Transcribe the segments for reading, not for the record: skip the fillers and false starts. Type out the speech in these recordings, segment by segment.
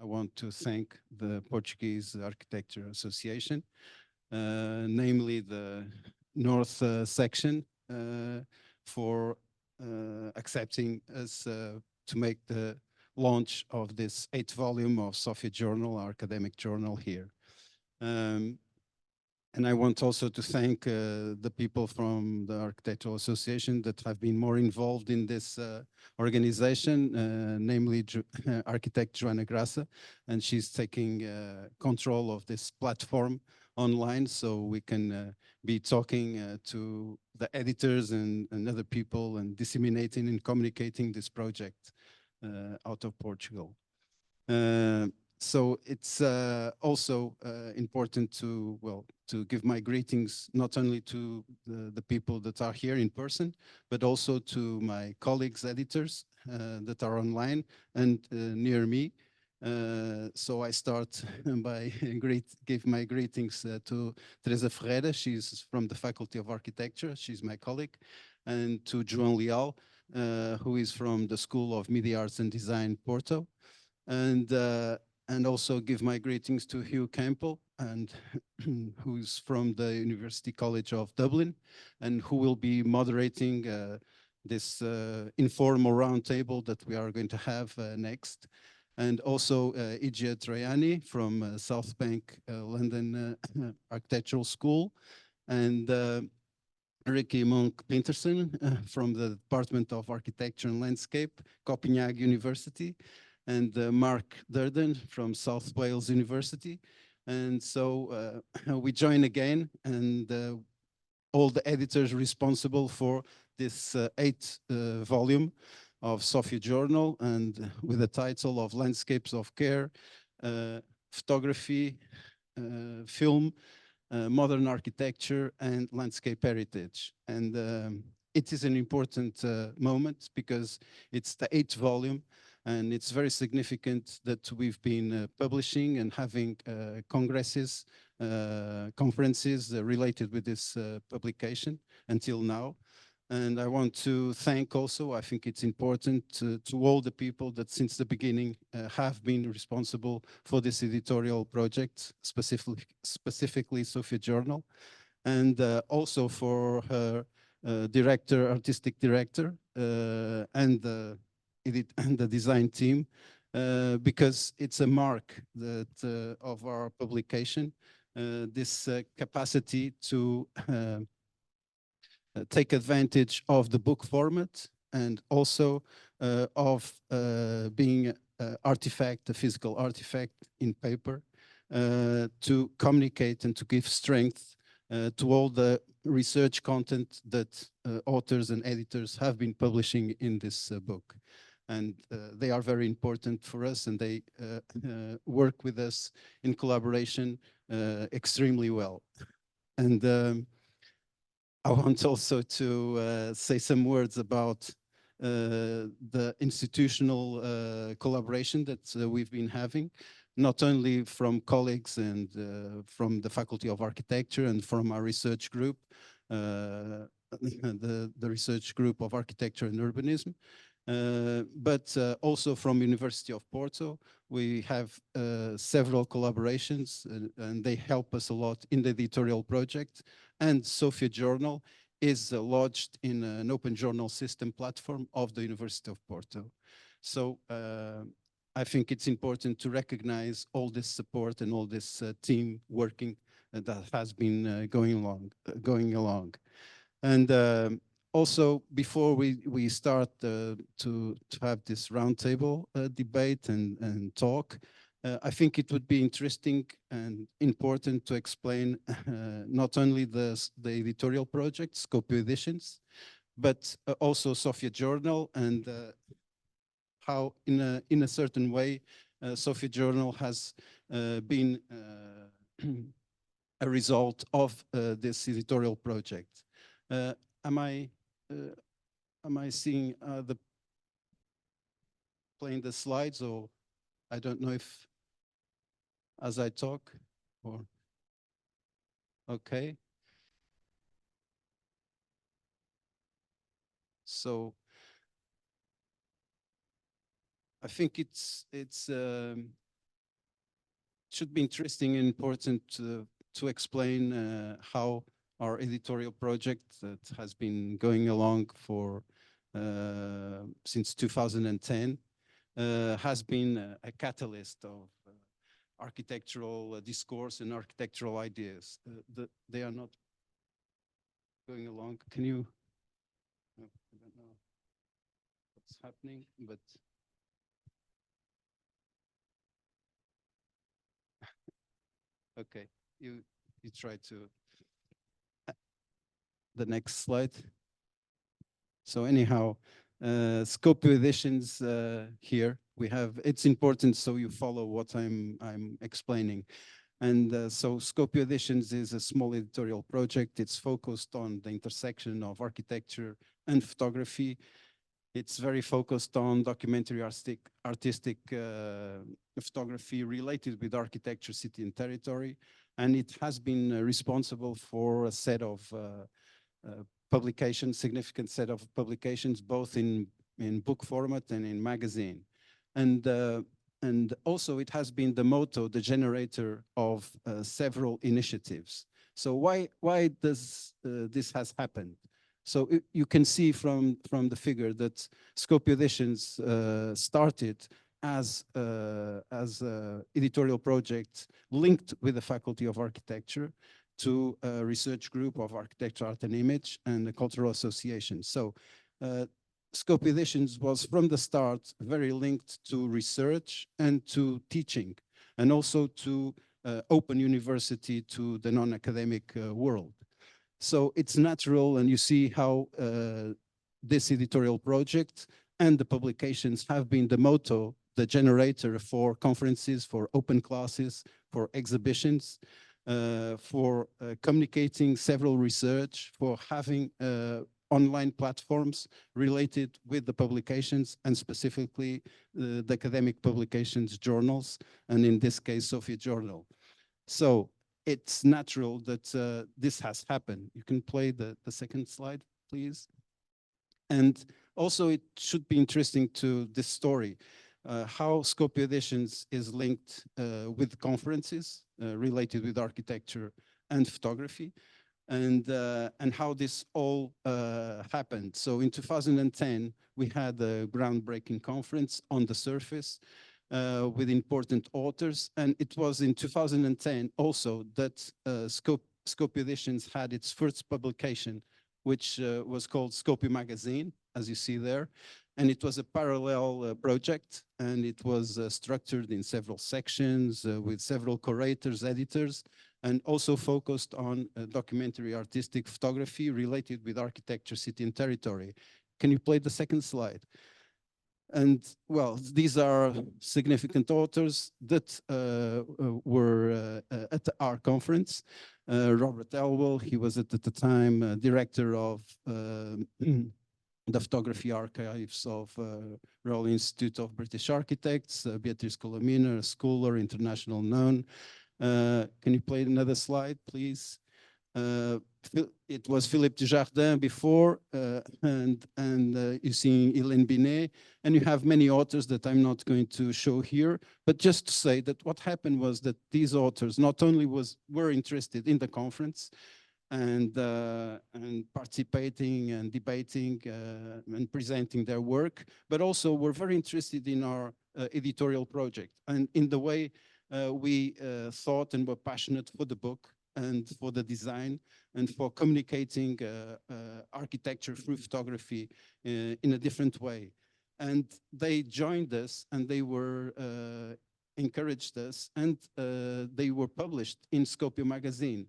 I want to thank the Portuguese Architecture Association, namely the North section, for accepting us to make the launch of this 8th volume of Sophia Journal, our academic journal here. And I want also to thank the people from the Architectural Association that have been more involved in this organization, namely architect Joana Graça, and she's taking control of this platform online, so we can be talking to the editors and other people and disseminating and communicating this project out of Portugal. So it's also important to, well, to give my greetings not only to the people that are here in person, but also to my colleagues, editors that are online and near me. So I start by give my greetings to Teresa Ferreira. She's from the Faculty of Architecture. She's my colleague. And to João Leal, who is from the School of Media Arts and Design, Porto. And also give my greetings to Hugh Campbell, and who's from the University College of Dublin, and who will be moderating this informal roundtable that we are going to have next. And also Ija Traiani from South Bank London Architectural School, and Ricky Monk Peterson from the Department of Architecture and Landscape, Copenhagen University, and Mark Durden from South Wales University. And so we join again, and all the editors responsible for this 8th volume of Sophia Journal, and with the title of Landscapes of Care, Photography, Film, Modern Architecture, and Landscape Heritage. And it is an important moment because it's the 8th volume, and it's very significant that we've been publishing and having conferences related with this publication until now. And I want to thank also, I think it's important to all the people that since the beginning have been responsible for this editorial project, specifically Sophia Journal, and also for her artistic director, and the design team, because it's a mark that of our publication, this capacity to take advantage of the book format, and also of being a physical artifact in paper, to communicate and to give strength to all the research content that authors and editors have been publishing in this book. And they are very important for us, and they work with us in collaboration extremely well. And I want also to say some words about the institutional collaboration that we've been having, not only from colleagues and from the Faculty of Architecture and from our research group, the research group of Architecture and Urbanism, but also from University of Porto. We have several collaborations, and they help us a lot in the editorial project. And Sophia Journal is lodged in an open journal system platform of the University of Porto. So I think it's important to recognize all this support and all this team working that has been going along. And also, before we start to have this roundtable debate and talk, I think it would be interesting and important to explain not only the editorial project, Scopio Editions, but also Sophia Journal, and how in a certain way Sophia Journal has been a result of this editorial project. Am I seeing playing the slides, or I don't know if as I talk, or okay. So I think it's should be interesting and important to explain how our editorial project that has been going along for since 2010 has been a catalyst of architectural discourse and architectural ideas. They are not going along. Can you? No, I don't know what's happening, but okay, you try to the next slide. So anyhow, Scopio editions here we have. It's important so you follow what I'm explaining. And so Scopio Editions is a small editorial project. It's focused on the intersection of architecture and photography. It's very focused on documentary artistic photography related with architecture, city and territory. And it has been responsible for a set of publications, significant set of publications, both in book format and in magazine. And also it has been the motto, the generator of several initiatives. So why does this has happened? So you can see from the figure that Scopio Editions started as editorial project linked with the Faculty of Architecture to a research group of Architecture, Art and Image and a cultural association. So Scopio Editions was from the start very linked to research and to teaching, and also to open university to the non-academic world. So it's natural, and you see how this editorial project and the publications have been the motto, the generator for conferences, for open classes, for exhibitions, for communicating several research, for having online platforms related with the publications and specifically the academic publications journals, and in this case, Sophia Journal. So it's natural that this has happened. You can play the second slide, please. And also it should be interesting to this story, how Scopio Editions is linked with conferences related with architecture and photography. And how this all happened. So in 2010, we had a groundbreaking conference on the surface with important authors. And it was in 2010 also that Scopio Editions had its first publication, which was called Scopio Magazine, as you see there. And it was a parallel project, and it was structured in several sections with several curators, editors, and also focused on documentary artistic photography related with architecture, city and territory. Can you play the second slide? And well, these are significant authors that were at our conference. Robert Elwell, he was at the time director of the photography archives of Royal Institute of British Architects, Beatrice Colomina, a scholar, international known. Can you play another slide, please? It was Philippe Dujardin before, and you see Hélène Binet, and you have many authors that I'm not going to show here, but just to say that what happened was that these authors not only were interested in the conference and participating and debating and presenting their work, but also were very interested in our editorial project and in the way we thought and were passionate for the book and for the design and for communicating architecture through photography in a different way. And they joined us and they were encouraged us, and they were published in Scopio magazine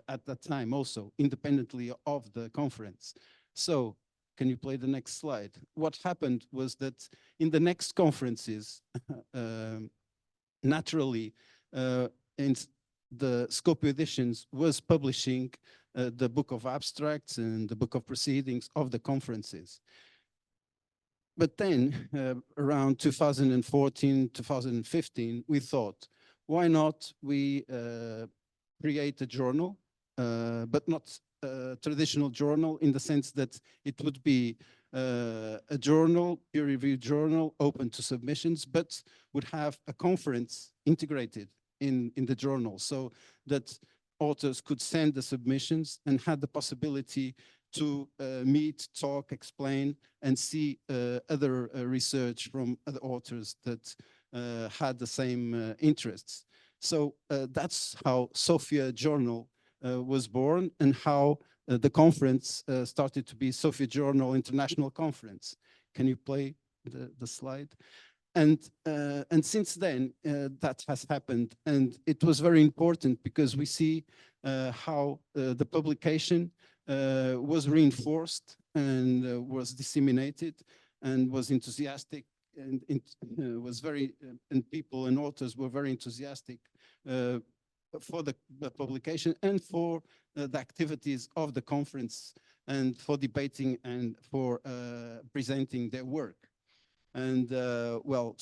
at that time also, independently of the conference. So can you play the next slide? What happened was that in the next conferences, naturally, in the Scopio Editions was publishing the book of abstracts and the book of proceedings of the conferences. But then around 2014, 2015, we thought, why not we create a journal, but not a traditional journal in the sense that it would be a journal, peer-reviewed journal, open to submissions, but would have a conference integrated in the journal, so that authors could send the submissions and had the possibility to meet, talk, explain, and see other research from other authors that had the same interests. So that's how Sophia Journal was born, and how the conference started to be Sophia Journal International Conference. Can you play the slide? And since then, that has happened, and it was very important because we see how the publication was reinforced and was disseminated and was enthusiastic, and was very and people and authors were very enthusiastic for the publication and for the activities of the conference, and for debating and for presenting their work. And well,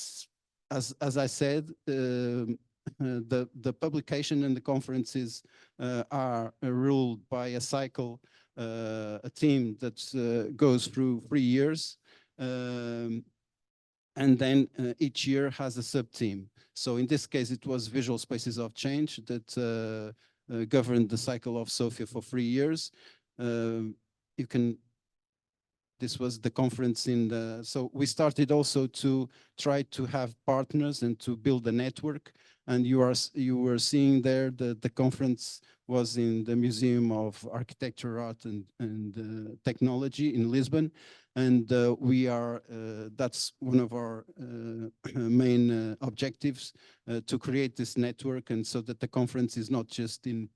as I said, the publication and the conferences are ruled by a cycle, a team that goes through 3 years, and then each year has a sub-team. So in this case, it was Visual Spaces of Change that governed the cycle of Sophia for 3 years. You can. This was the conference in the, so we started also to try to have partners and to build a network. And you were seeing there the conference was in the Museum of Architecture, Art and Technology in Lisbon. And we are, that's one of our main objectives, to create this network, and so that the conference is not just in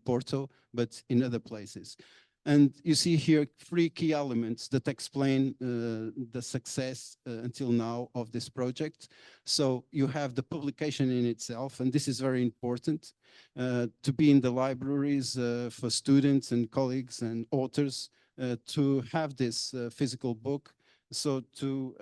Porto, but in other places. And you see here 3 key elements that explain the success until now of this project. So you have the publication in itself, and this is very important, to be in the libraries for students and colleagues and authors, to have this physical book, so to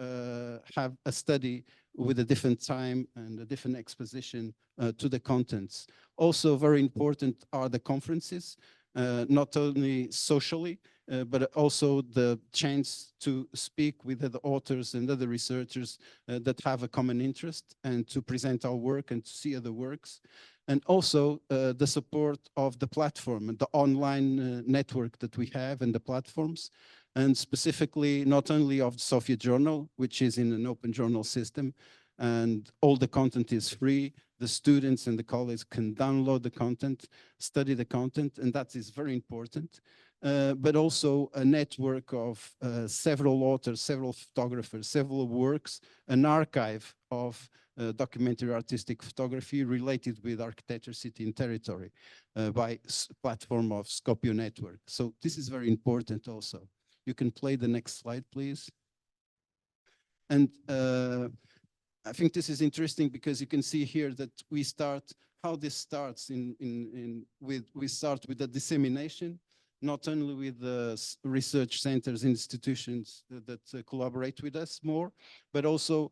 have a study with a different time and a different exposition to the contents. Also very important are the conferences. Not only socially, but also the chance to speak with other authors and other researchers that have a common interest, and to present our work and to see other works. And also the support of the platform and the online network that we have, and the platforms, and specifically not only of the Sophia Journal, which is in an open journal system, and all the content is free. The students and the colleagues can download the content, study the content, and that is very important. But also a network of several authors, several photographers, several works, an archive of documentary artistic photography related with architecture, city and territory by platform of Scopio Network. So this is very important also. You can play the next slide, please. And I think this is interesting because you can see here that we start, how this starts we start with the dissemination, not only with the research centers, institutions that collaborate with us more, but also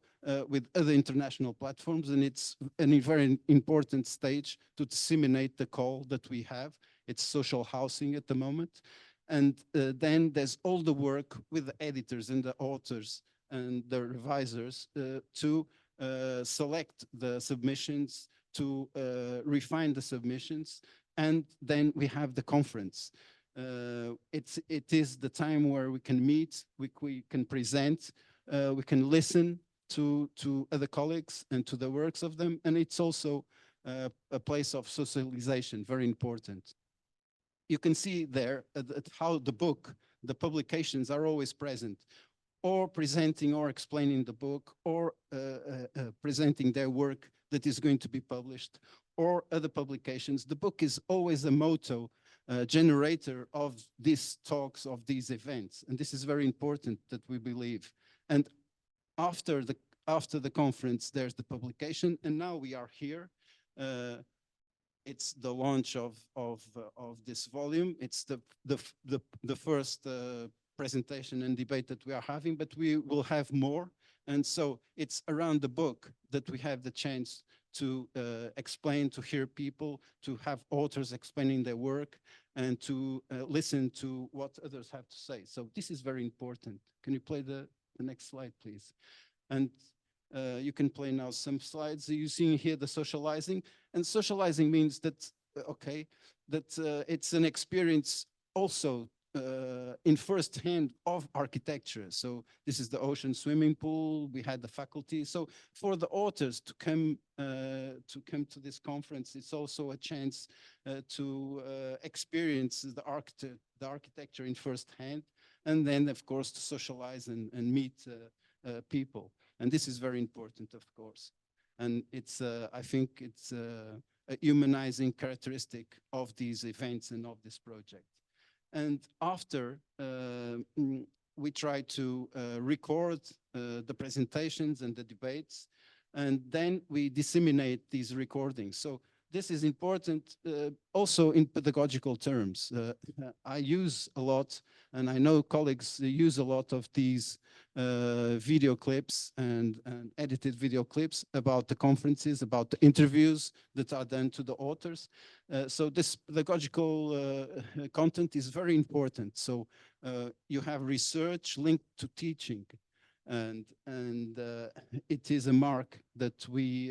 with other international platforms. And it's a very important stage to disseminate the call that we have. It's social housing at the moment. And then there's all the work with the editors and the authors and the revisers to select the submissions, to refine the submissions, and then we have the conference. It is the time where we can meet, we can present, we can listen to other colleagues and to the works of them, and it's also a place of socialization, very important. You can see there how the book, the publications are always present, or presenting or explaining the book, or presenting their work that is going to be published, or other publications. The book is always a motto generator of these talks, of these events. And this is very important that we believe. And after the conference, there's the publication, and now we are here. It's the launch of this volume. It's the first presentation and debate that we are having, but we will have more. And so it's around the book that we have the chance to explain, to hear people, to have authors explaining their work, and to listen to what others have to say. So this is very important. Can you play the next slide, please? And you can play now some slides. You're seeing here the socializing. And socializing means that, okay, that it's an experience also in first hand of architecture. So this is the ocean swimming pool. We had the faculty. So for the authors to come to this conference, it's also a chance to experience the architecture in first hand, and then of course to socialize and meet people. And this is very important, of course. And it's I think it's a humanizing characteristic of these events and of this project. And after, we try to record the presentations and the debates, and then we disseminate these recordings. So this is important also in pedagogical terms. I use a lot, and I know colleagues use a lot of these video clips and edited video clips about the conferences, about the interviews that are done to the authors. So this pedagogical content is very important. So you have research linked to teaching, and it is a mark that we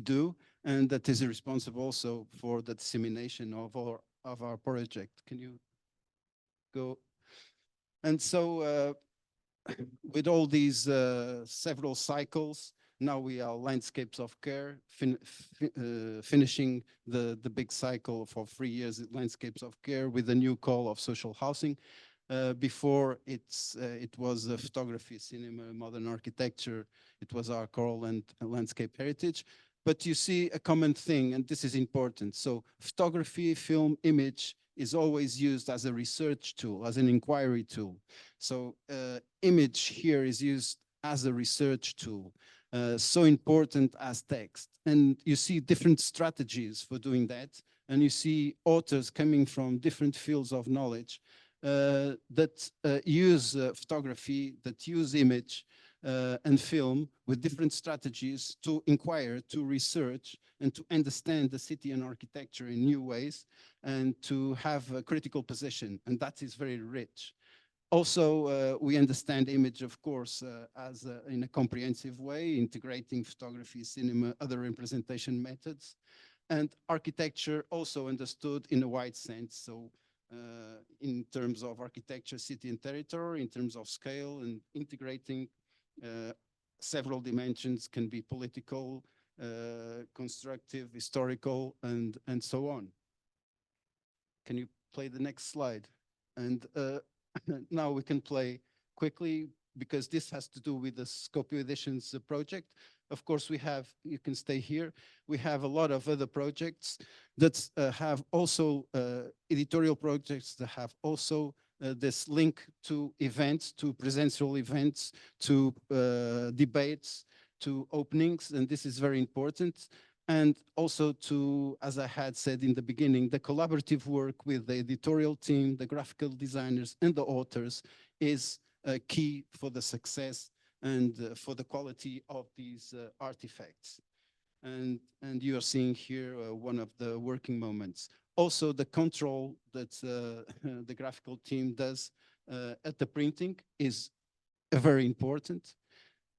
do, and that is responsible also for the dissemination of our project. Can you go? And so with all these several cycles, now we are landscapes of care, finishing the big cycle for 3 years at landscapes of care with a new call of social housing. Before it was photography, cinema, modern architecture. It was our call and landscape heritage. But you see a common thing, and this is important. So photography, film, image is always used as a research tool, as an inquiry tool. So image here is used as a research tool, so important as text. And you see different strategies for doing that. And you see authors coming from different fields of knowledge that use photography, that use image and film with different strategies to inquire, to research, and to understand the city and architecture in new ways, and to have a critical position. And that is very rich. Also, we understand image, of course, as in a comprehensive way, integrating photography, cinema, other representation methods, and architecture also understood in a wide sense. So in terms of architecture, city and territory, in terms of scale, and integrating several dimensions, can be political, constructive, historical, and so on. Can you play the next slide? And now we can play quickly, because this has to do with the Scopio Editions project. Of course, we have, you can stay here, we have a lot of other projects that have also editorial projects that have also this link to events, to presential events, to debates, to openings, and this is very important. And also to, as I had said in the beginning, the collaborative work with the editorial team, the graphical designers, and the authors is key for the success and for the quality of these artifacts. And you are seeing here one of the working moments. Also, the control that the graphical team does at the printing is very important.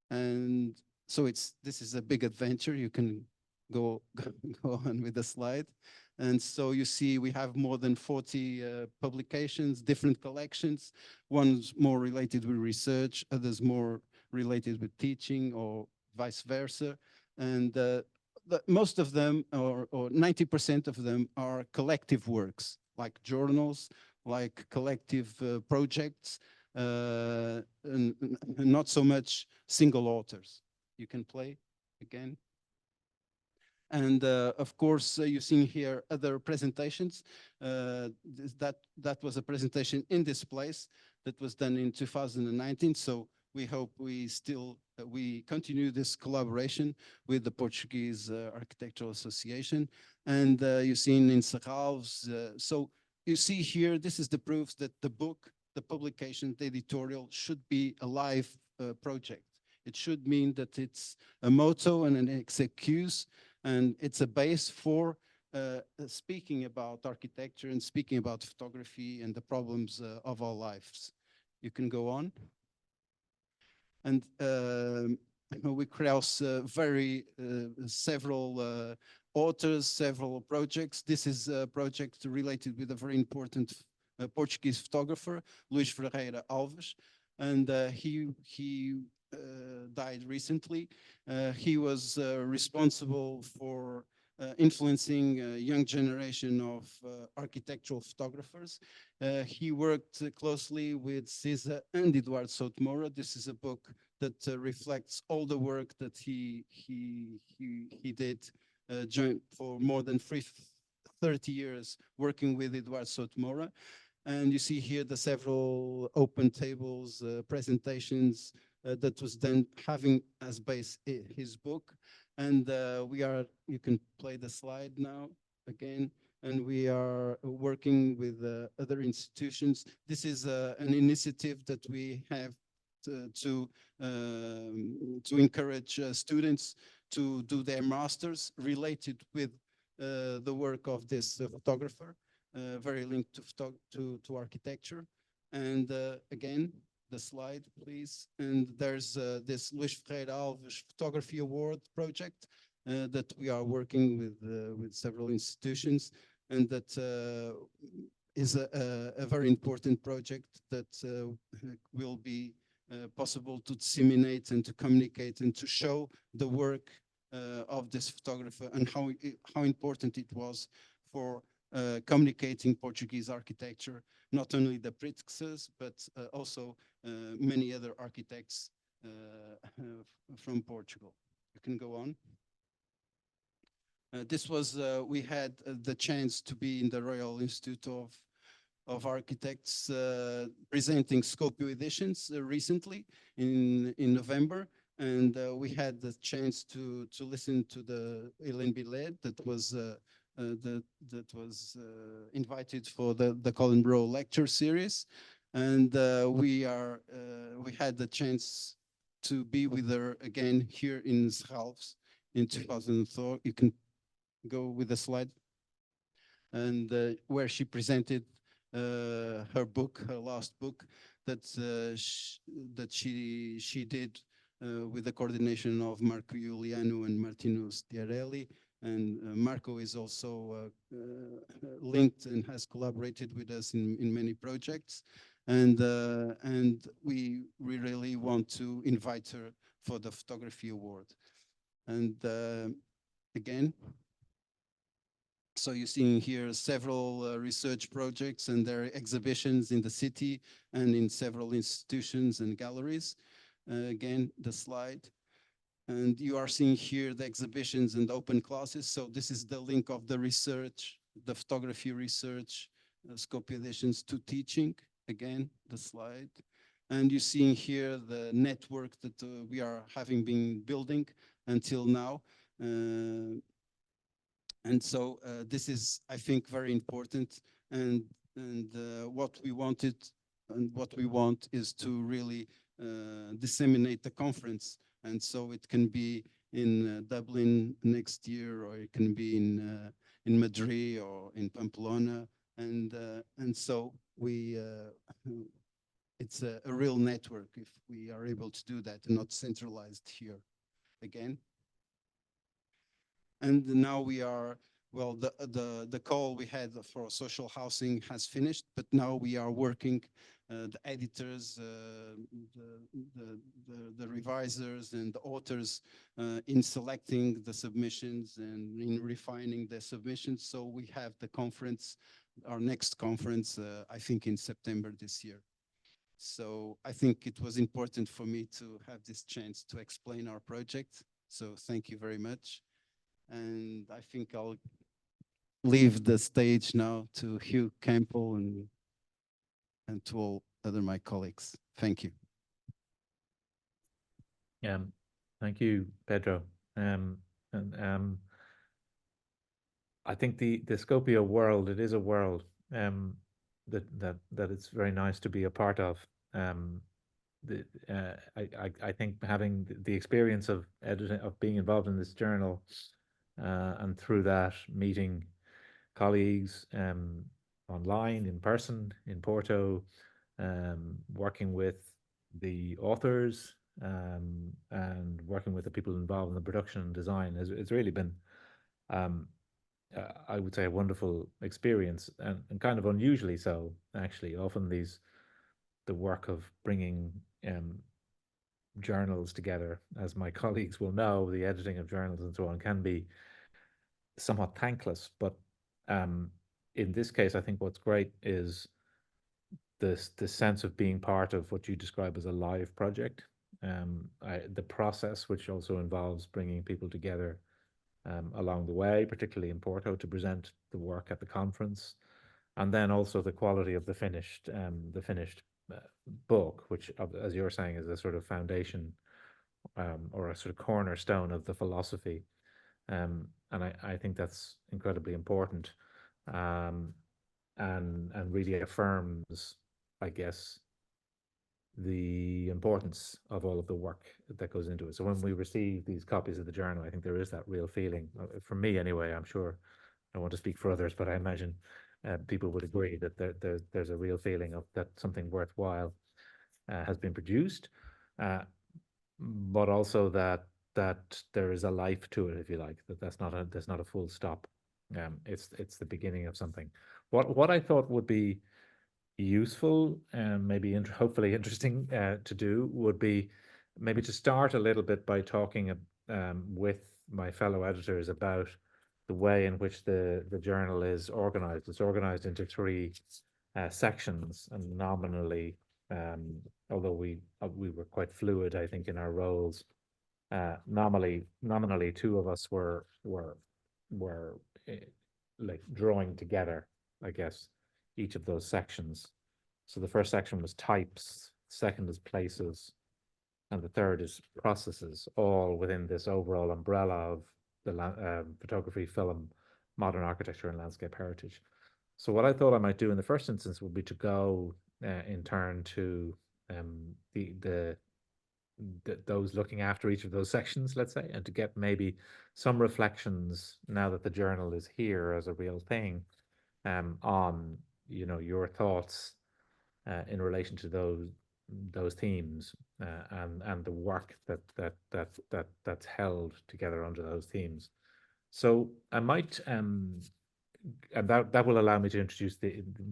And so this is a big adventure. You can go on with the slide. And so you see we have more than 40 publications, different collections, one's more related with research, others more related with teaching, or vice versa. And most of them, or 90% of them, are collective works, like journals, like collective projects, and not so much single authors. You can play again. And of course, you've seen here other presentations. That was a presentation in this place that was done in 2019. So we hope we continue this collaboration with the Portuguese Architectural Association. And you've seen in Serralves. So you see here, this is the proof that the book, the publication, the editorial should be a live project. It should mean that it's a motto and an excuse, and it's a base for speaking about architecture and speaking about photography and the problems of our lives. You can go on. And we cross several authors, several projects. This is a project related with a very important Portuguese photographer, Luís Ferreira Alves, and he died recently. He was responsible for influencing a young generation of architectural photographers. He worked closely with César and Eduardo Souto. This is a book that reflects all the work that he did for more than 30 years working with Eduardo Souto. And you see here the several open tables, presentations that was done having as base his book. And you can play the slide now again. And we are working with other institutions. This is an initiative that we have to encourage students to do their masters related with the work of this photographer, very linked to architecture. And again, the slide, please. And there's this Luís Ferreira Alves Photography Award project that we are working with several institutions, and that is a very important project that will be possible to disseminate and to communicate and to show the work of this photographer and how important it was for communicating Portuguese architecture, not only the Pritzkers, but also many other architects from Portugal. You can go on. We had the chance to be in the Royal Institute of Architects presenting Scopio editions recently in November. And we had the chance to listen to the Hélène Billet that was invited for the Colin Brough lecture series, and we had the chance to be with her again here in Serralves in 2004. You can go with the slide, and where she presented her book, her last book, that she did with the coordination of Marco Giuliano and Martino Stiarelli. And Marco is also linked and has collaborated with us in many projects. And we really want to invite her for the photography award. And again, so you're seeing here several research projects and their exhibitions in the city and in several institutions and galleries. Again, the slide. And you are seeing here the exhibitions and open classes. So this is the link of the research, the photography research, Scopio editions to teaching. Again, the slide. And you're seeing here the network that we are having been building until now. And so this is, I think, very important. And what we wanted and what we want is to really disseminate the conference. And so it can be in Dublin next year, or it can be in Madrid or in Pamplona. And so it's a real network if we are able to do that and not centralized here again. And now we are, well, the call we had for social housing has finished, but now we are working, the editors, the revisers and the authors in selecting the submissions and in refining the submissions. So we have the conference, our next conference, I think in September this year. So I think it was important for me to have this chance to explain our project. So thank you very much. And I think I'll leave the stage now to Hugh Campbell and to all other my colleagues. Thank you. Thank you, Pedro. I think the Scopio world, it is a world that it's very nice to be a part of. I think having the experience of editing, of being involved in this journal, and through that meeting colleagues online, in person, in Porto, working with the authors and working with the people involved in the production and design it's really been, I would say, a wonderful experience, and kind of unusually so, actually. Often the work of bringing journals together, as my colleagues will know, the editing of journals and so on can be somewhat thankless. But in this case, I think what's great is the sense of being part of what you describe as a live project. The process, which also involves bringing people together along the way, particularly in Porto, to present the work at the conference, and then also the quality of the finished book, which, as you're saying, is a sort of foundation or a sort of cornerstone of the philosophy. And I think that's incredibly important, and really affirms, I guess, the importance of all of the work that goes into it. So when we receive these copies of the journal, I think there is that real feeling, for me anyway. I'm sure I don't want to speak for others, but I imagine people would agree that there's a real feeling of that something worthwhile has been produced, but also that there is a life to it, if you like. There's not a full stop. It's the beginning of something. What I thought would be useful and maybe hopefully interesting to do would be maybe to start a little bit by talking with my fellow editors about the way in which the journal is organized. It's organized into three sections, and nominally, although we were quite fluid, I think, in our roles, nominally two of us were like drawing together, I guess, each of those sections. So the first section was types, second is places, and the third is processes, all within this overall umbrella of the photography, film, modern architecture, and landscape heritage. So what I thought I might do in the first instance would be to go in turn to those looking after each of those sections, let's say, and to get maybe some reflections now that the journal is here as a real thing, on your thoughts in relation to those themes, and the work that's held together under those themes. So I might and that will allow me to introduce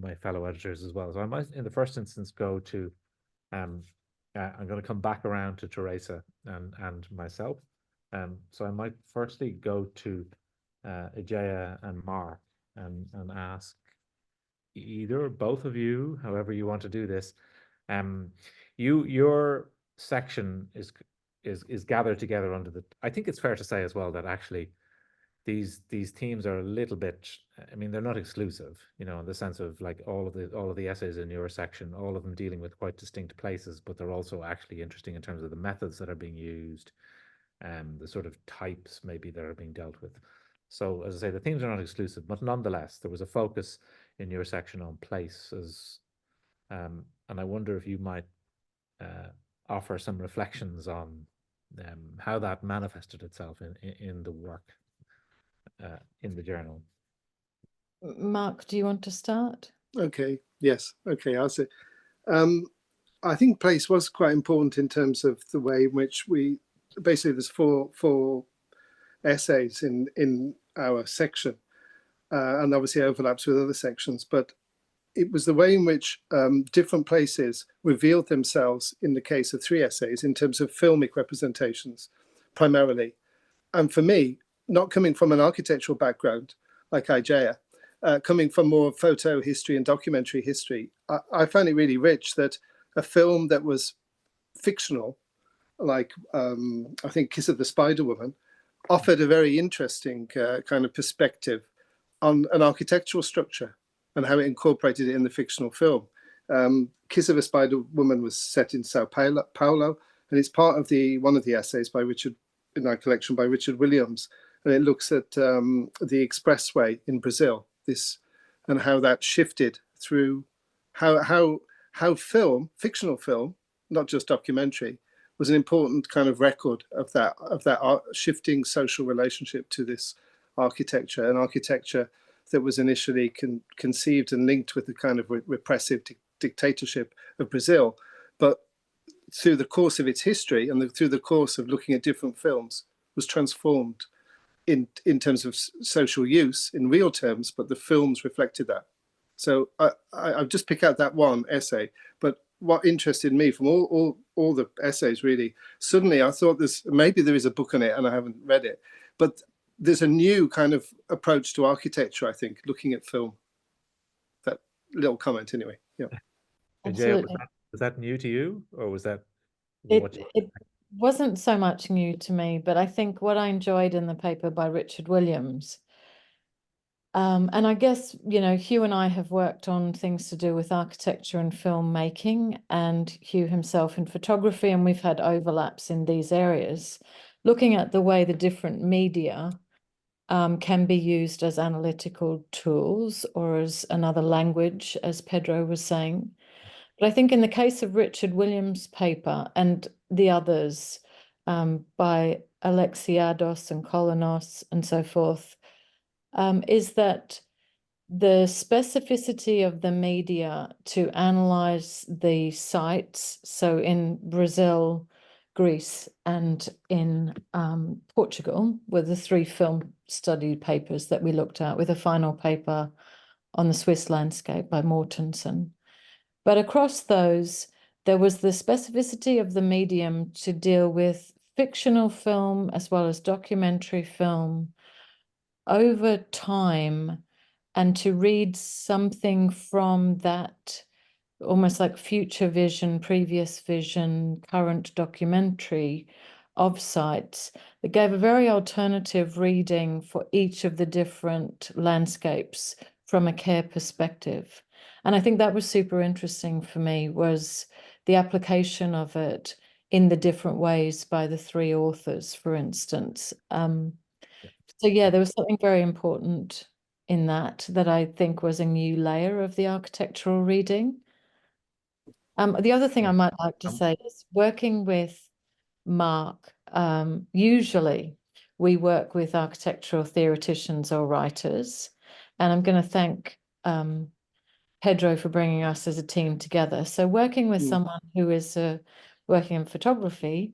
my fellow editors as well. So I might, in the first instance, go to I'm going to come back around to Teresa and myself. So I might firstly go to Ijaya and Mark and ask either or both of you, however you want to do this. Your section is gathered together under I think it's fair to say as well that actually these themes are a little bit, I mean, they're not exclusive, in the sense of like all of the essays in your section, all of them dealing with quite distinct places, but they're also actually interesting in terms of the methods that are being used, the sort of types maybe that are being dealt with. So as I say, the themes are not exclusive, but nonetheless, there was a focus in your section on places, and I wonder if you might offer some reflections on how that manifested itself in the work in the journal. Mark, do you want to start? Okay, yes, okay, I'll say. I think place was quite important in terms of the way in which basically there's four essays in our section, and obviously overlaps with other sections, but it was the way in which different places revealed themselves in the case of three essays in terms of filmic representations, primarily. And for me, not coming from an architectural background like Ijaya, coming from more photo history and documentary history, I found it really rich that a film that was fictional, like I think Kiss of the Spider Woman, offered a very interesting kind of perspective on an architectural structure and how it incorporated it in the fictional film. Kiss of a Spider Woman was set in Sao Paulo, and it's part of one of the essays by Richard, in our collection, by Richard Williams, and it looks at the expressway in Brazil, and how that shifted through how fictional film, not just documentary, was an important kind of record of that shifting social relationship to this architecture, an architecture that was initially conceived and linked with the kind of repressive dictatorship of Brazil, but through the course of its history and through the course of looking at different films, was transformed in terms of social use in real terms, but the films reflected that. So I've just picked out that one essay, but what interested me from all the essays really, suddenly I thought maybe there is a book on it and I haven't read it, but there's a new kind of approach to architecture, I think, looking at film. That little comment anyway. Yeah. Absolutely. Was that new to you, or was that It wasn't so much new to me, but I think what I enjoyed in the paper by Richard Williams, and I guess, you know, Hugh and I have worked on things to do with architecture and filmmaking, and Hugh himself in photography, and we've had overlaps in these areas, looking at the way the different media can be used as analytical tools or as another language, as Pedro was saying. But I think in the case of Richard Williams' paper and the others by Alexiados and Kolonos and so forth, is that the specificity of the media to analyze the sites, so in Brazil, Greece, and in Portugal, were the 3 film study papers that we looked at, with a final paper on the Swiss landscape by Mortensen. But across those, there was the specificity of the medium to deal with fictional film as well as documentary film over time, and to read something from that almost like future vision, previous vision, current documentary of sites that gave a very alternative reading for each of the different landscapes from a care perspective. And I think that was super interesting for me, was the application of it in the different ways by the 3 authors, for instance. So yeah, there was something very important in that I think was a new layer of the architectural reading. The other thing I might like to say is working with Mark, usually we work with architectural theoreticians or writers, and I'm going to thank Pedro for bringing us as a team together. So working with someone who is working in photography,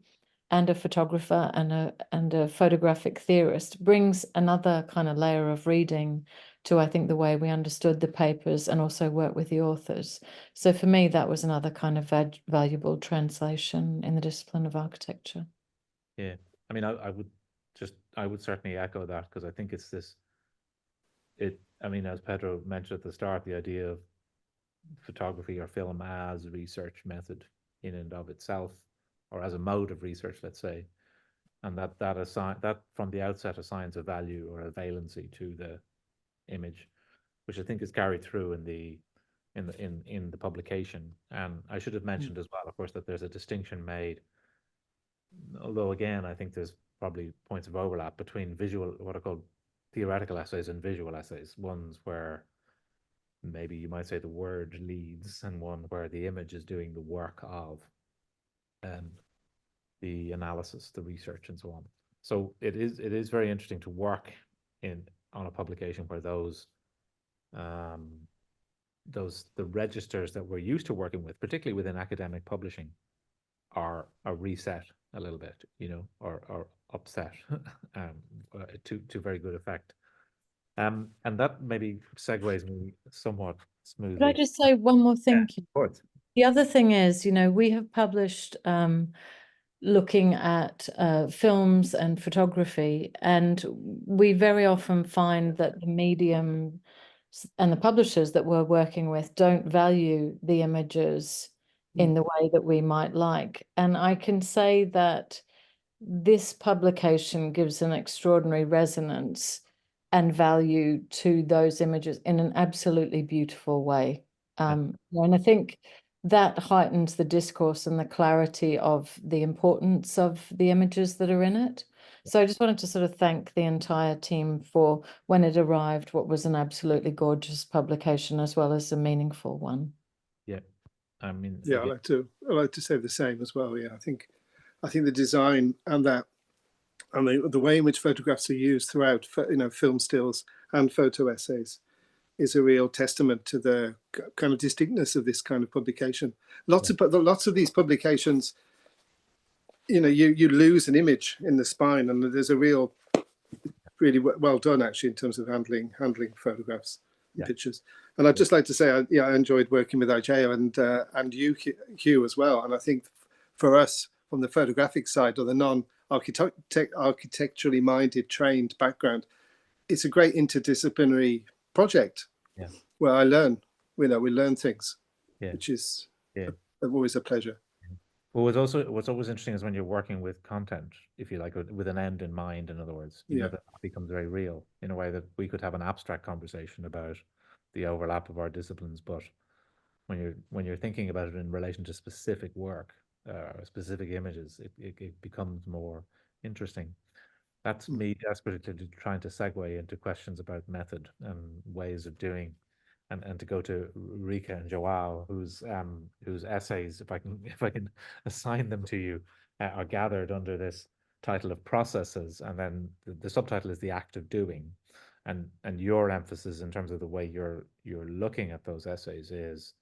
and a photographer and a photographic theorist brings another kind of layer of reading to, I think, the way we understood the papers and also work with the authors. So for me, that was another kind of valuable translation in the discipline of architecture. Yeah, I mean, I would certainly echo that, because I think it's I mean, as Pedro mentioned at the start, the idea of photography or film as research method in and of itself, or as a mode of research, let's say, and that from the outset assigns a value or a valency to the image, which I think is carried through in the publication. And I should have mentioned as well, of course, that there's a distinction made, although again I think there's probably points of overlap between what are called theoretical essays and visual essays, ones where maybe you might say the word leads, and one where the image is doing the work of the analysis, the research, and so on. So it is very interesting to work on a publication where the registers that we're used to working with, particularly within academic publishing, are reset a little bit, you know, or upset to very good effect. And that maybe segues me somewhat smoothly. Could I just say one more thing? Yeah, of course. The other thing is, you know, we have published looking at films and photography, and we very often find that the medium and the publishers that we're working with don't value the images in the way that we might like. And I can say that this publication gives an extraordinary resonance and value to those images in an absolutely beautiful way. And I think that heightens the discourse and the clarity of the importance of the images that are in it. So I just wanted to sort of thank the entire team for, when it arrived, what was an absolutely gorgeous publication as well as a meaningful one. Yeah, I mean, yeah, I like to say the same as well. Yeah, I think the design and the way in which photographs are used throughout, you know, film stills and photo essays, is a real testament to the kind of distinctness of this kind of publication. Lots of these publications you know, you lose an image in the spine, and there's a really well done actually in terms of handling photographs and pictures. And I'd just like to say, I enjoyed working with Ajay and you, Hugh, as well. And I think for us, from the photographic side or the non-architecturally minded trained background, it's a great interdisciplinary project where I learn, we learn things, which is always a pleasure. Well, what's always interesting is when you're working with content, if you like, with an end in mind. In other words, you know, that becomes very real in a way that we could have an abstract conversation about the overlap of our disciplines, but when you're thinking about it in relation to specific work, specific images, it becomes more interesting. That's me desperately trying to segue into questions about method and ways of doing. And to go to Rika and Joao, whose essays, if I can assign them to you, are gathered under this title of processes, and then the subtitle is the act of doing, and your emphasis in terms of the way you're looking at those essays is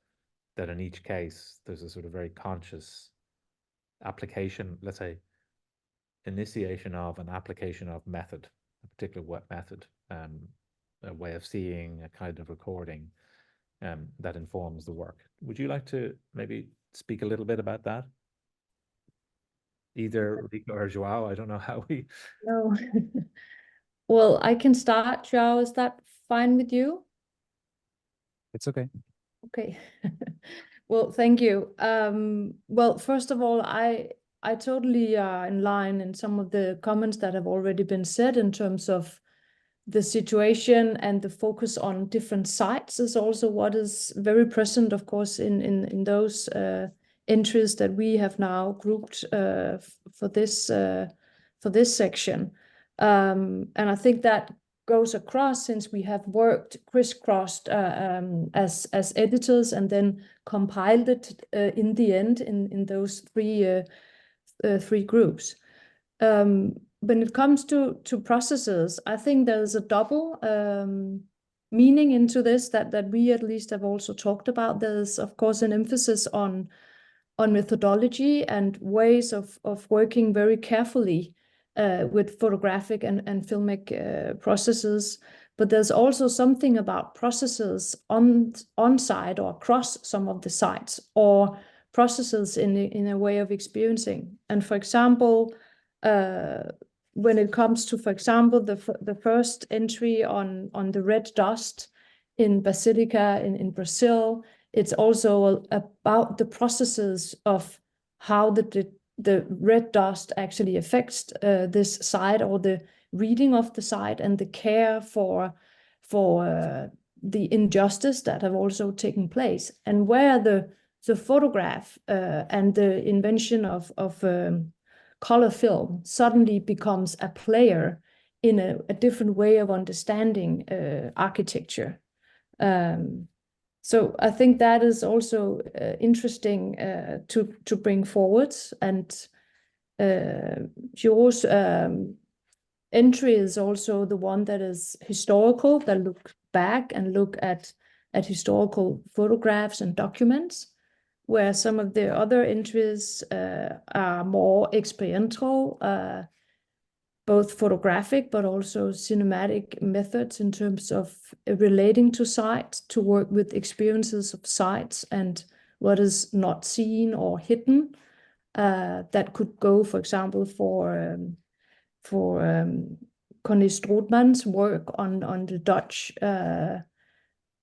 that in each case there's a sort of very conscious application, let's say, initiation of an application of method, a particular method, a way of seeing, a kind of recording, that informs the work. Would you like to maybe speak a little bit about that? Either Rika or Joao, I don't know how we... No. Well, I can start, Joao. Is that fine with you? It's okay. Okay. Well, thank you. Well, first of all, I totally in line in some of the comments that have already been said in terms of the situation, and the focus on different sites is also what is very present, of course, in those entries that we have now grouped for this section. And I think that goes across, since we have worked crisscrossed as editors and then compiled it in the end in those three groups. When it comes to processes, I think there's a double meaning into this that we at least have also talked about. There's, of course, an emphasis on methodology and ways of working very carefully with photographic and filmic processes. But there's also something about processes on site or across some of the sites, or processes in a way of experiencing. And for example, when it comes to, for example, the first entry on the red dust in Basilica in Brazil, it's also about the processes of how the red dust actually affects this site, or the reading of the site, and the care for the injustice that have also taken place, and where the photograph and the invention of color film suddenly becomes a player in a different way of understanding architecture. So I think that is also interesting to bring forward. And Jo's entry is also the one that is historical, that look back and look at historical photographs and documents, where some of the other entries are more experiential, both photographic but also cinematic methods in terms of relating to sites, to work with experiences of sites and what is not seen or hidden. That could go, for example, for Connie Strootman's work on the Dutch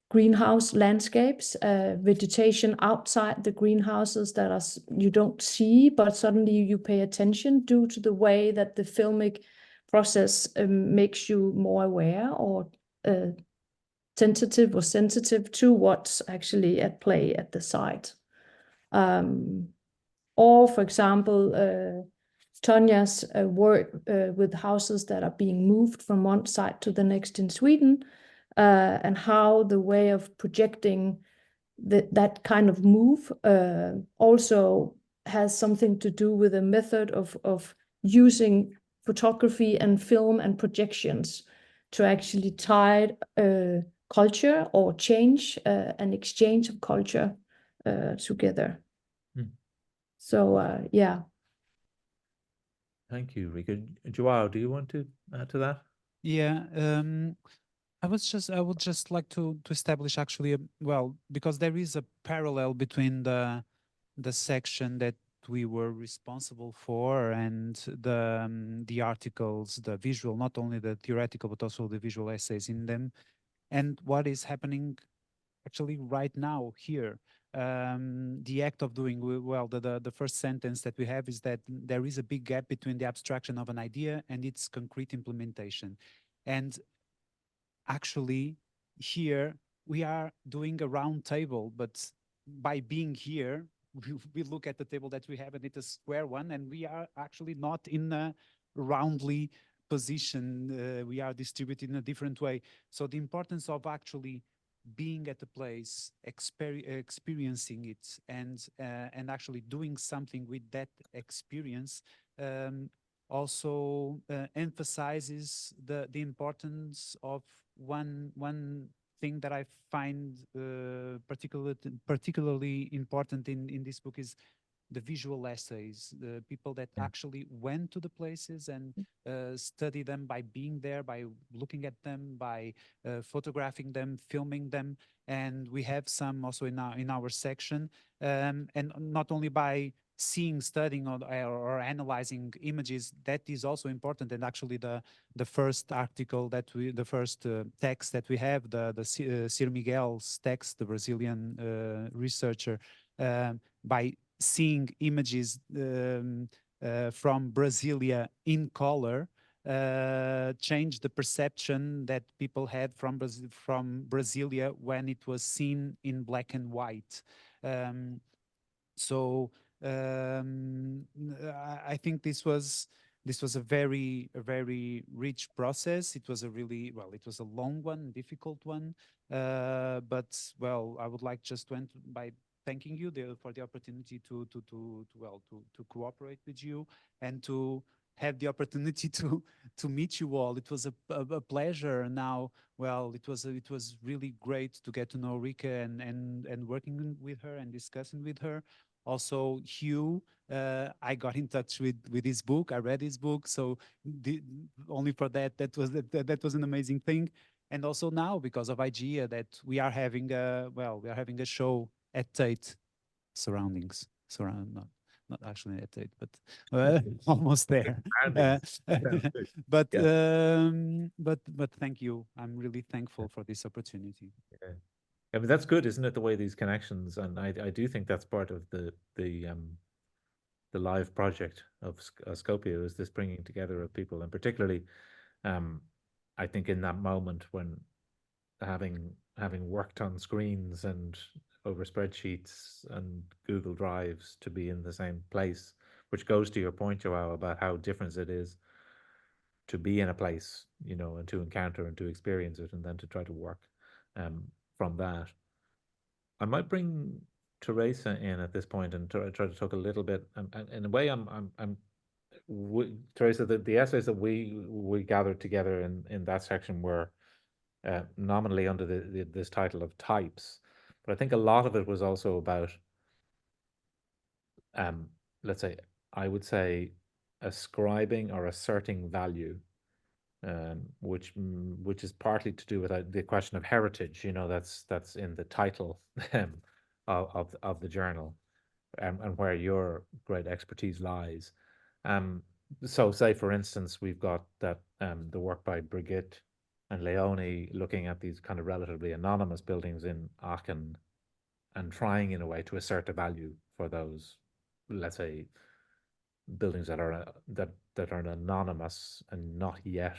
greenhouse landscapes, vegetation outside the greenhouses that you don't see, but suddenly you pay attention due to the way that the filmic process makes you more aware or sensitive to what's actually at play at the site. Or, for example, Tonja's work with houses that are being moved from one site to the next in Sweden, and how the way of projecting that kind of move also has something to do with a method of using photography and film and projections to actually tie culture or change an exchange of culture together. So yeah. Thank you, Rika. Joao, do you want to add to that? Yeah, I would just like to establish actually, well, because there is a parallel between the section that we were responsible for and the articles, the visual, not only the theoretical but also the visual essays in them, and what is happening actually right now here. The act of doing well, the first sentence that we have is that there is a big gap between the abstraction of an idea and its concrete implementation. And actually here we are doing a round table, but by being here, we look at the table that we have and it's a square one, and we are actually not in a roundly position. We are distributed in a different way. So the importance of actually being at the place, experiencing it, and actually doing something with that experience also emphasizes the importance of one thing that I find particularly important in this book is the visual essays, the people that actually went to the places and study them by being there, by looking at them, by photographing them, filming them. And we have some also in our section, and not only by seeing, studying, or analyzing images. That is also important. And actually the first article that the first text that we have, the Sir Miguel's text, the Brazilian researcher, by seeing images from Brasilia in color, changed the perception that people had from Brasilia when it was seen in black and white. So I think this was a very rich process. It was a really, well, it was a long one, difficult one, but well, I would like just to end by thanking you for the opportunity to cooperate with you and to have the opportunity to meet you all. It was a pleasure. Now, well, it was really great to get to know Rika and working with her and discussing with her. Also, Hugh, I got in touch with his book. I read his book, so only for that was an amazing thing. And also now, because of IGEA, that we are having a show at Tate surroundings. Not actually at Tate, but almost there. But thank you. I'm really thankful for this opportunity. Yeah. I mean, that's good, isn't it? The way these connections, and I do think that's part of the live project of Skopje, is this bringing together of people, and particularly, I think in that moment when having worked on screens and over spreadsheets and Google Drives, to be in the same place, which goes to your point, Joao, about how different it is to be in a place, you know, and to encounter and to experience it, and then to try to work from that. I might bring Teresa in at this point and try to talk a little bit. In a way, Teresa, the essays that we gathered together in that section were nominally under this title of types, but I think a lot of it was also about, let's say, I would say, ascribing or asserting value, which is partly to do with the question of heritage. You know, that's in the title of the journal, and where your great expertise lies. So, say for instance, we've got that the work by Brigitte and Leonie looking at these kind of relatively anonymous buildings in Aachen, and trying in a way to assert a value for those, let's say, buildings that are anonymous and not yet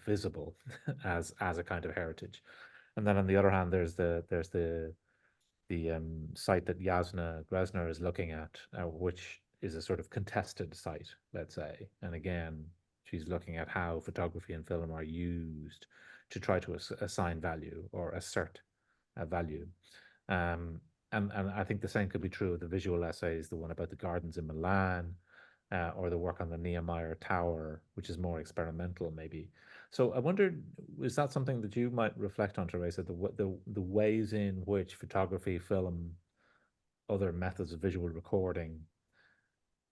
visible as a kind of heritage. And then on the other hand, there's the site that Jasna Gresner is looking at, which is a sort of contested site, let's say. And again, she's looking at how photography and film are used to try to assign value or assert a value. And I think the same could be true of the visual essays, the one about the gardens in Milan, or the work on the Niemeyer Tower, which is more experimental, maybe. So I wondered, is that something that you might reflect on, Teresa, the ways in which photography, film, other methods of visual recording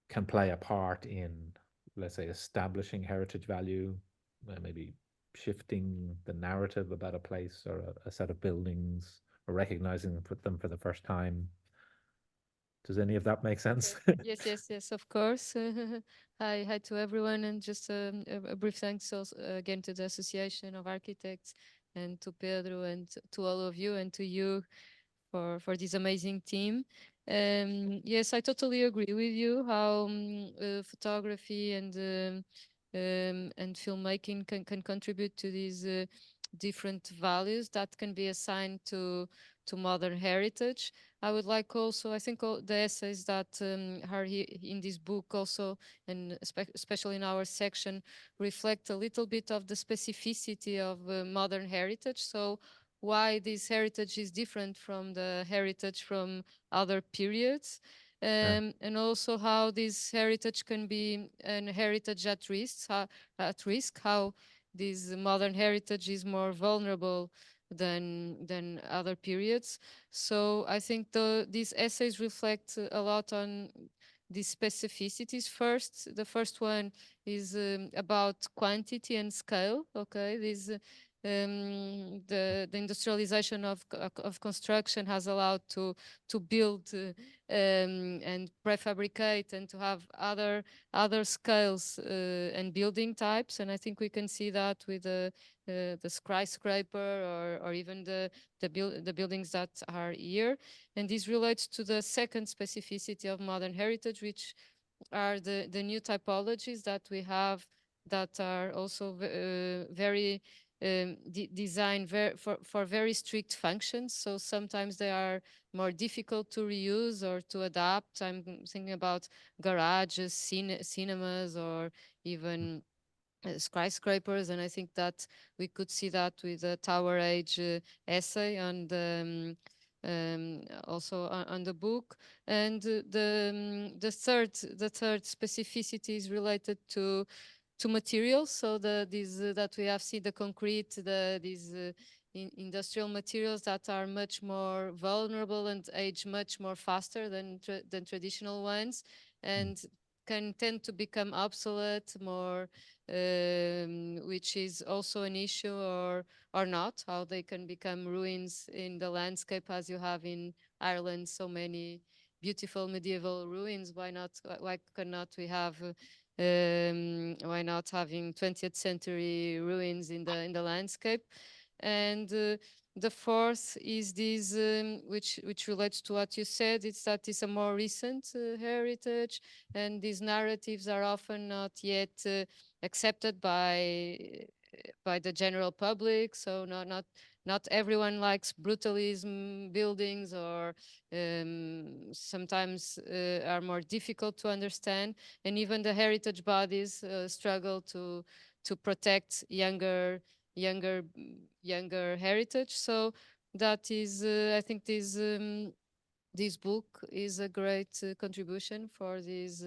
can play a part in let's say, establishing heritage value, maybe shifting the narrative about a place or a set of buildings, or recognizing them for the first time. Does any of that make sense? Yes, yes, yes, of course. Hi to everyone, and just a brief thanks also, again, to the Association of Architects and to Pedro and to all of you and to you for this amazing team. Yes, I totally agree with you how photography and filmmaking can contribute to these different values that can be assigned to modern heritage. I would like also, I think the essays that are in this book also, and especially in our section, reflect a little bit of the specificity of modern heritage. So why this heritage is different from the heritage from other periods, and also how this heritage can be an heritage at risk, how this modern heritage is more vulnerable than other periods. So I think these essays reflect a lot on these specificities. The first one is about quantity and scale. Okay, the industrialization of construction has allowed to build and prefabricate and to have other scales and building types, and I think we can see that with the skyscraper or even the buildings that are here. And this relates to the second specificity of modern heritage, which are the new typologies that we have that are also very designed for very strict functions. So sometimes they are more difficult to reuse or to adapt. I'm thinking about garages, cinemas, or even skyscrapers, and I think that we could see that with the Tower Age essay on also on the book. And the third specificity is related to materials. So these that we have seen, the concrete, these industrial materials that are much more vulnerable and age much more faster than traditional ones, and can tend to become obsolete more, which is also an issue, or not, how they can become ruins in the landscape, as you have in Ireland so many beautiful medieval ruins. Why cannot we have why not having 20th century ruins in the landscape? And the fourth is this, which relates to what you said. It's that it's a more recent heritage, and these narratives are often not yet accepted by the general public. So not everyone likes brutalism buildings, or sometimes are more difficult to understand, and even the heritage bodies struggle to protect younger heritage. So that is, I think this book is a great contribution for this.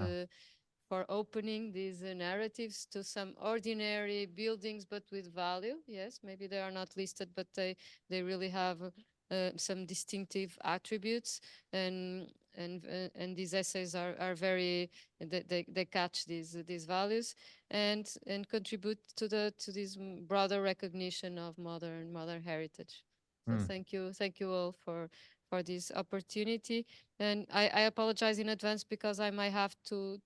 For opening these narratives to some ordinary buildings, but with value. Yes, maybe they are not listed, but they really have some distinctive attributes, and these essays are very, they catch these values and contribute to this broader recognition of modern heritage. So thank you all for this opportunity. And I apologize in advance because I might have to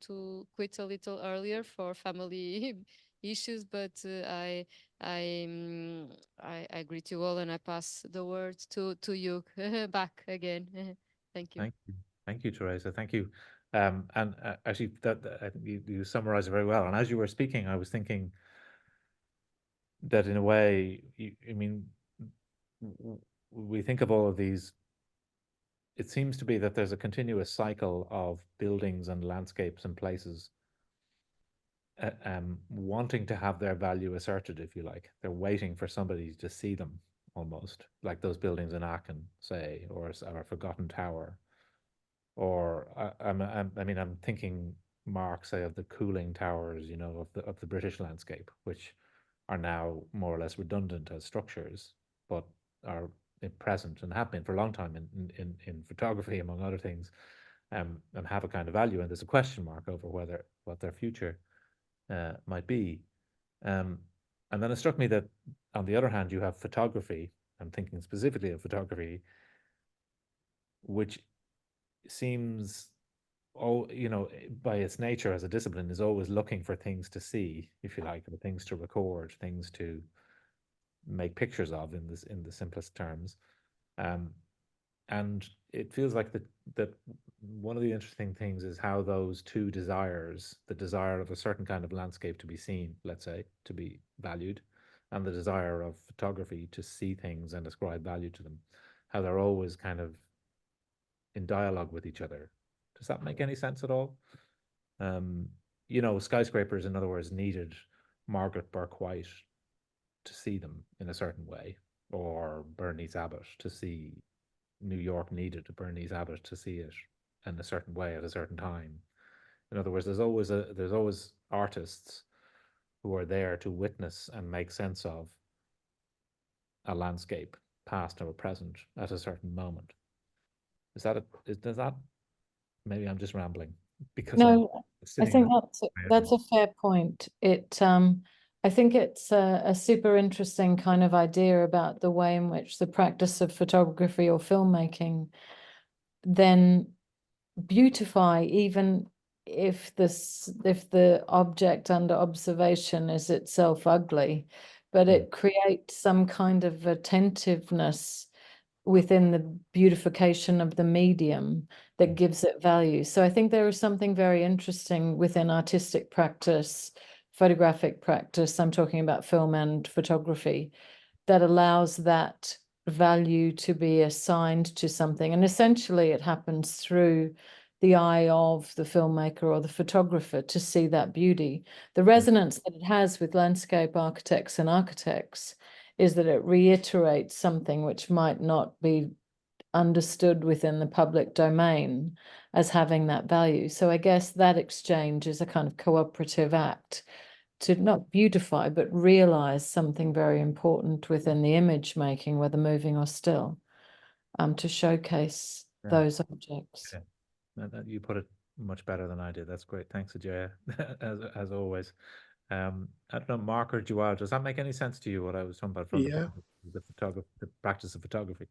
quit a little earlier for family issues, but I greet you all, and I pass the word to you back again. Thank you. Thank you, Teresa. Thank you. And actually, I think you summarized it very well. And as you were speaking, I was thinking that in a way, I mean, we think of all of these. It seems to be that there's a continuous cycle of buildings and landscapes and places wanting to have their value asserted, if you like. They're waiting for somebody to see them, almost, like those buildings in Aachen, say, or a forgotten tower. Or I mean, I'm thinking, Mark, say, of the cooling towers, you know, of the British landscape, which are now more or less redundant as structures, but are present and have been for a long time in photography, among other things, and have a kind of value. And there's a question mark over what their future might be. And then it struck me that on the other hand, you have photography. I'm thinking specifically of photography, which seems, by its nature as a discipline, is always looking for things to see, if you like, or things to record, things to make pictures of, in the simplest terms. And it feels like that one of the interesting things is how those two desires, the desire of a certain kind of landscape to be seen, let's say, to be valued, and the desire of photography to see things and ascribe value to them, how they're always kind of in dialogue with each other. Does that make any sense at all? Skyscrapers, in other words, needed Margaret Bourke-White to see them in a certain way, or Bernice Abbott to see. New York needed Bernice Abbott to see it in a certain way at a certain time. In other words, there's always artists who are there to witness and make sense of a landscape, past or present, at a certain moment. Does that, maybe I'm just rambling because No, I think that's a fair point. I think it's a super interesting kind of idea about the way in which the practice of photography or filmmaking then beautify, even if the object under observation is itself ugly, but it creates some kind of attentiveness within the beautification of the medium that gives it value. So I think there is something very interesting within artistic practice, photographic practice, I'm talking about film and photography, that allows that value to be assigned to something. And essentially it happens through the eye of the filmmaker or the photographer to see that beauty. The resonance that it has with landscape architects and architects is that it reiterates something which might not be understood within the public domain as having that value. So I guess that exchange is a kind of cooperative act to not beautify, but realize something very important within the image making, whether moving or still, to showcase those objects. Yeah. You put it much better than I did. That's great. Thanks, Ajaya, as always. I don't know, Mark or Joao, does that make any sense to you, what I was talking about from the practice of photography?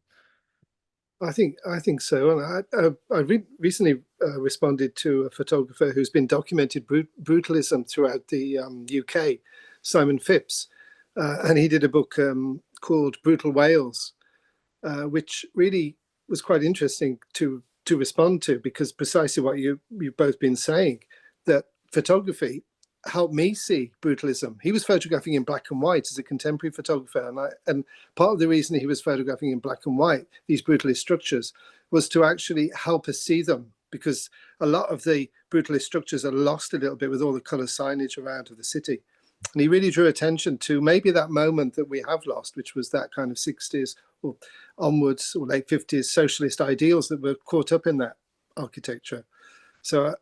I think so. And I recently responded to a photographer who's been documented brutalism throughout the UK, Simon Phipps, and he did a book called Brutal Wales, which really was quite interesting to respond to, because precisely what you've both been saying, that photography helped me see brutalism. He was photographing in black and white as a contemporary photographer, and part of the reason he was photographing in black and white, these brutalist structures, was to actually help us see them, because a lot of the brutalist structures are lost a little bit with all the colour signage around of the city. And he really drew attention to maybe that moment that we have lost, which was that kind of 60s or onwards or late 50s socialist ideals that were caught up in that architecture. So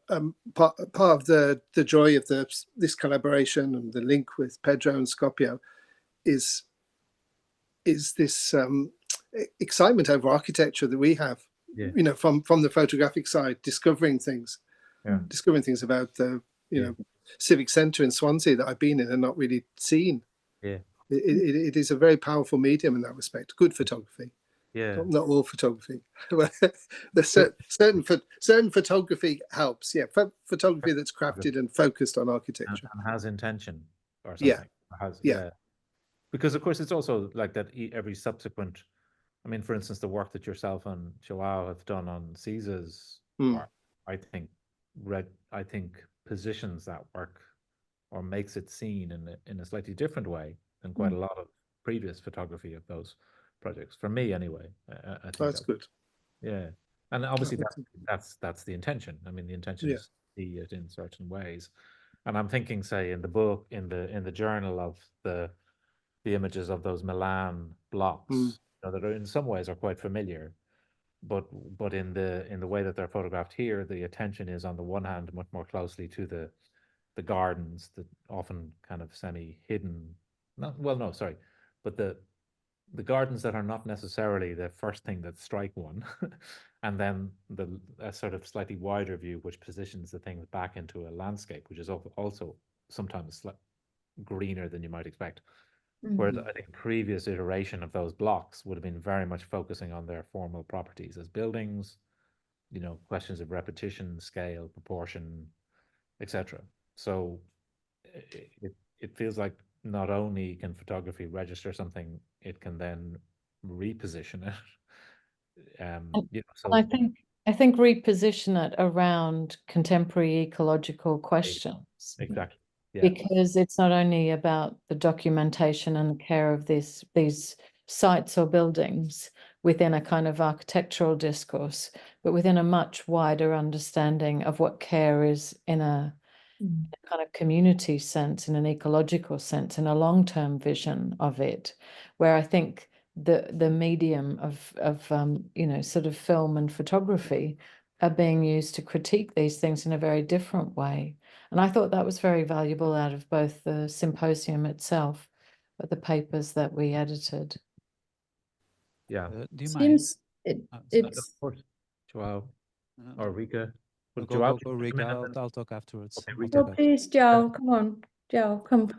part of the joy of this collaboration and the link with Pedro and Scopio is this excitement over architecture that we have, from the photographic side, discovering things about the civic centre in Swansea that I've been in and not really seen. Yeah, it is a very powerful medium in that respect. Good photography. Yeah, not all photography. There's certain photography helps. Yeah, photography that's crafted and focused on architecture and has intention or something. Yeah. Because of course it's also like that. Every subsequent, I mean, for instance, the work that yourself and Joao have done on Caesar's work, I think positions that work or makes it seen in a slightly different way than quite a lot of previous photography of those projects. For me, anyway, I think that's good. Yeah, and obviously that's the intention. I mean, the intention is to see it in certain ways. And I'm thinking, say, in the book, in the journal, of the images of those Milan blocks, that are in some ways are quite familiar, but in the way that they're photographed here, the attention is on the one hand much more closely to the gardens that often kind of semi-hidden. But the gardens that are not necessarily the first thing that strike one, and then a sort of slightly wider view which positions the things back into a landscape, which is also sometimes greener than you might expect. Whereas I think previous iteration of those blocks would have been very much focusing on their formal properties as buildings, you know, questions of repetition, scale, proportion, etc. So it feels like not only can photography register something, it can then reposition it. You know, so I think reposition it around contemporary ecological questions. exactly, yeah, Because it's not only about the documentation and the care of these sites or buildings within a kind of architectural discourse, but within a much wider understanding of what care is in a kind of community sense, in an ecological sense, in a long-term vision of it, where I think the medium of you know, sort of film and photography are being used to critique these things in a very different way. And I thought that was very valuable out of both the symposium itself, but the papers that we edited. yeah. Do you mind? Seems Of it's course, Joao or Rika. No, Would go, Joao go, go, come Rika. in and then- I'll talk afterwards. Okay, I'll Rika. oh talk please, Joe, come on, Joe, come.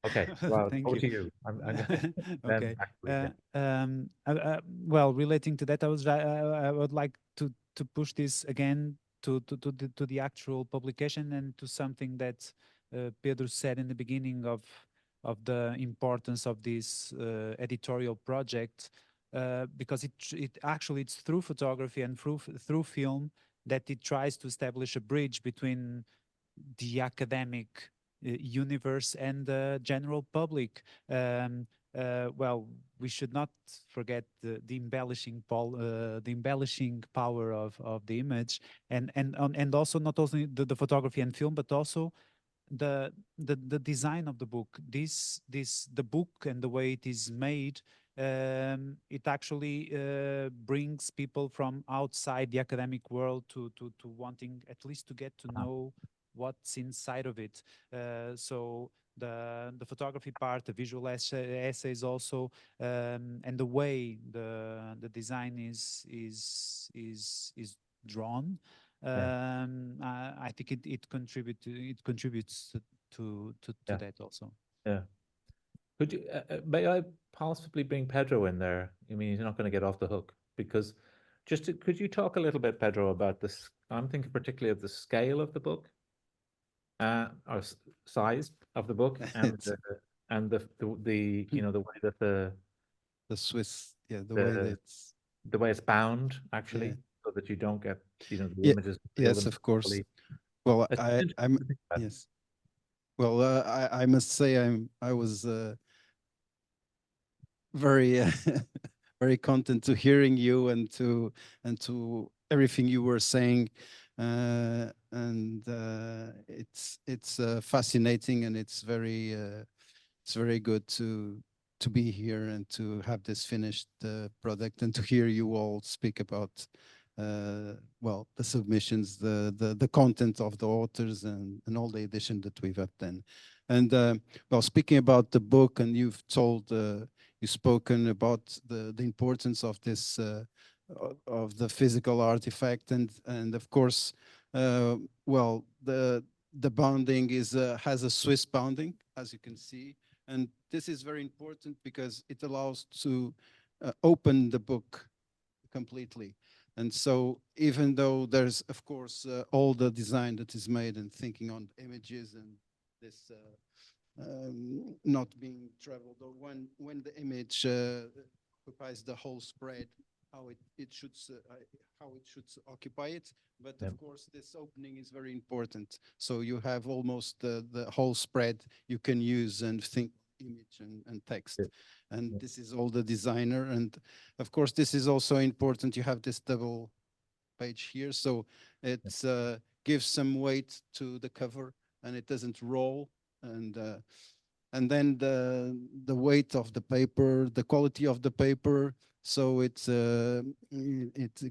Okay, well, Thank over you. to you. I'm gonna then Okay. back to Rika. Well, relating to that, I would like to push this again to the actual publication and to something that Pedro said in the beginning of the importance of this editorial project, because it actually it's through photography and through film that it tries to establish a bridge between the academic universe and the general public. Well, we should not forget the embellishing power of the image, and also not only the photography and film, but also the design of the book. The book and the way it is made, it actually brings people from outside the academic world to wanting at least to get to know what's inside of it. So the photography part, the visual essays also, and the way the design is drawn. I think it contributes to Yeah. that also. Yeah. Could you, may I possibly bring Pedro in there? I mean, he's not going to get off the hook because could you talk a little bit, Pedro, about this? I'm thinking particularly of the scale of the book, or size of the book, and the you know, the way that the Swiss, yeah, the way that it's, the way it's bound actually, yeah. so that you don't get, you know, the Yeah, images. yes, of course. Well, It's I'm interesting to think about. yes. Well, I must say I was very very content to hearing you and to everything you were saying, and it's fascinating, and it's very good to be here and to have this finished product, and to hear you all speak about well, the submissions, the content of the authors, and all the edition that we've had done. And well, speaking about the book, and you've spoken about the importance of this of the physical artifact, and of course, well, the bounding is has a Swiss bounding, as you can see, and this is very important because it allows to open the book completely. And so even though there's, of course, all the design that is made and thinking on images and this not being traveled, or when the image occupies the whole spread, how it should occupy it. But of course, this opening is very important. So you have almost the whole spread you can use and think image and text. And this is all the designer. And of course, this is also important. You have this double page here. So it gives some weight to the cover, and it doesn't roll. And then the weight of the paper, the quality of the paper. So it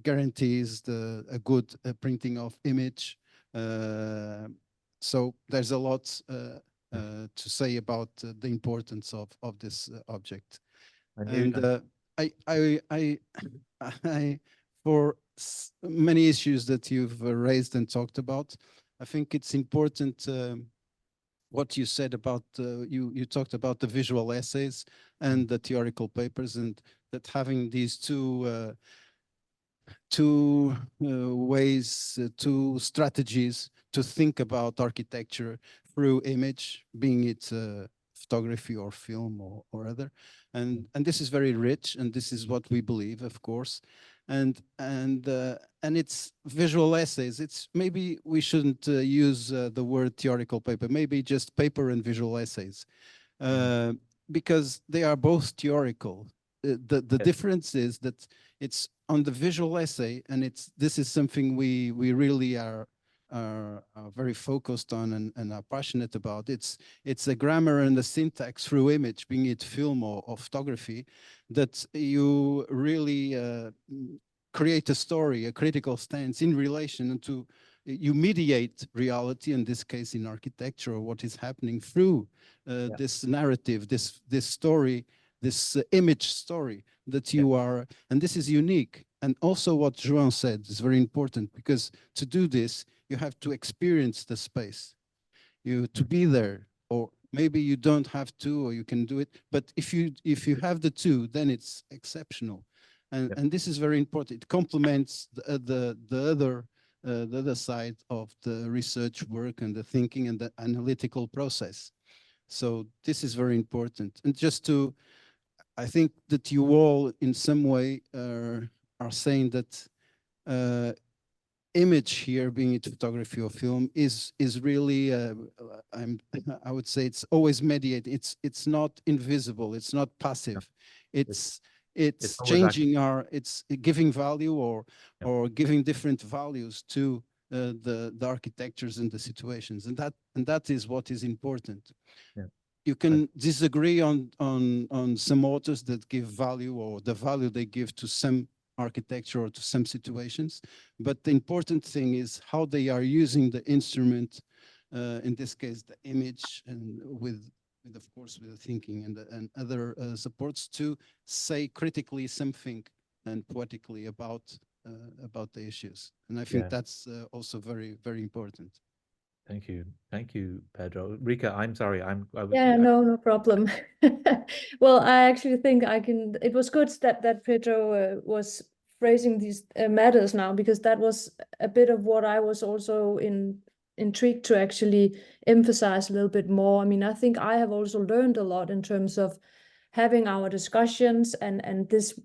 guarantees a good printing of image. So there's a lot to say about the importance of this object. And I for many issues that you've raised and talked about, I think it's important what you said about you talked about the visual essays and the theoretical papers, and that having these two ways, two strategies to think about architecture through image, being it photography or film or other, and this is very rich, and this is what we believe, of course, and it's visual essays. It's maybe we shouldn't use the word theoretical paper, maybe just paper and visual essays, because they are both theoretical. The difference is that it's on the visual essay, and this is something we really are very focused on and are passionate about. It's a grammar and a syntax through image, being it film or photography, that you really create a story, a critical stance in relation to, you mediate reality, in this case in architecture, or what is happening through this narrative, this story, this image story that you are, and this is unique. And also what João said is very important, because to do this, you have to experience the space, to be there, or maybe you don't have to, or you can do it. But if you have the two, then it's exceptional. And this is very important. It complements the other side of the research work and the thinking and the analytical process. So this is very important. And just to, I think that you all in some way are saying that image here, being it photography or film, is really I would say it's always mediated. It's not invisible. It's not passive. It's changing it's giving value or giving different values to the architectures and the situations, and that is what is important. You can disagree on some authors that give value, or the value they give to some architecture or to some situations, but the important thing is how they are using the instrument, in this case the image, and with of course with the thinking and other supports, to say critically something and poetically about the issues. And I think that's also very, very important. Thank you, Pedro. Rika, I'm sorry. No problem. Well, I actually think it was good that Pedro was phrasing these matters now, because that was a bit of what I was also intrigued to actually emphasize a little bit more. I mean, I think I have also learned a lot in terms of having our discussions and this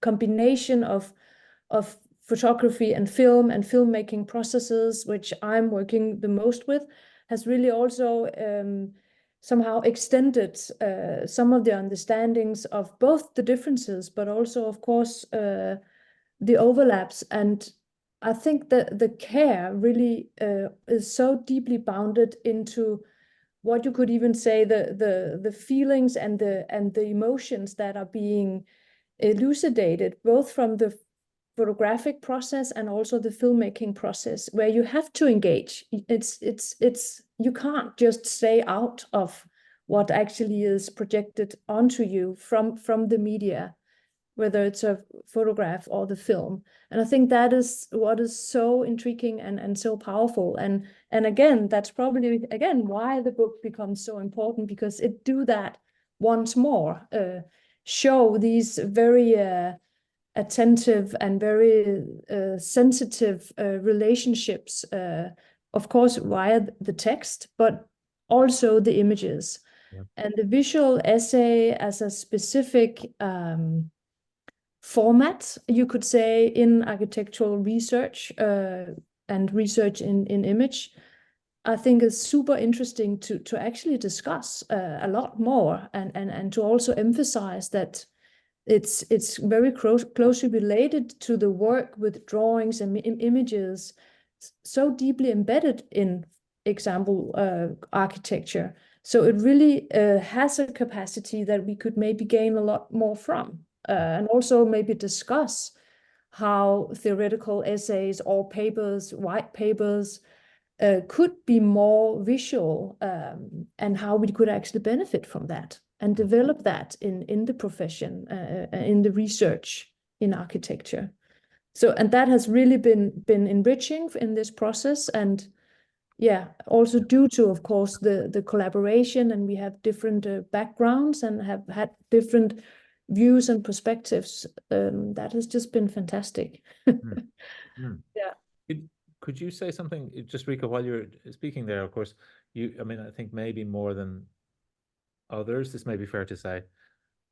combination of photography and film and filmmaking processes, which I'm working the most with, has really also somehow extended some of the understandings of both the differences, but also, of course, the overlaps. And I think that the care really is so deeply bounded into what you could even say the feelings and the emotions that are being elucidated, both from the photographic process and also the filmmaking process, where you have to engage. You can't just stay out of what actually is projected onto you from the media, whether it's a photograph or the film. And I think that is what is so intriguing and so powerful. And again, that's probably why the book becomes so important, because it do that once more, show these very attentive and very sensitive relationships, of course, via the text, but also the images. And the visual essay as a specific format, you could say, in architectural research and research in image, I think is super interesting to actually discuss a lot more, and to also emphasize that it's very closely related to the work with drawings and images, so deeply embedded in example architecture. So it really has a capacity that we could maybe gain a lot more from, and also maybe discuss how theoretical essays or papers, white papers, could be more visual, and how we could actually benefit from that and develop that in the profession, in the research in architecture. So, and that has really been enriching in this process. And yeah, also due to, of course, the collaboration, and we have different backgrounds and have had different views and perspectives. That has just been fantastic. Yeah. Could you say something, just Rika, while you're speaking there, of course, I mean, I think maybe more than others, this may be fair to say,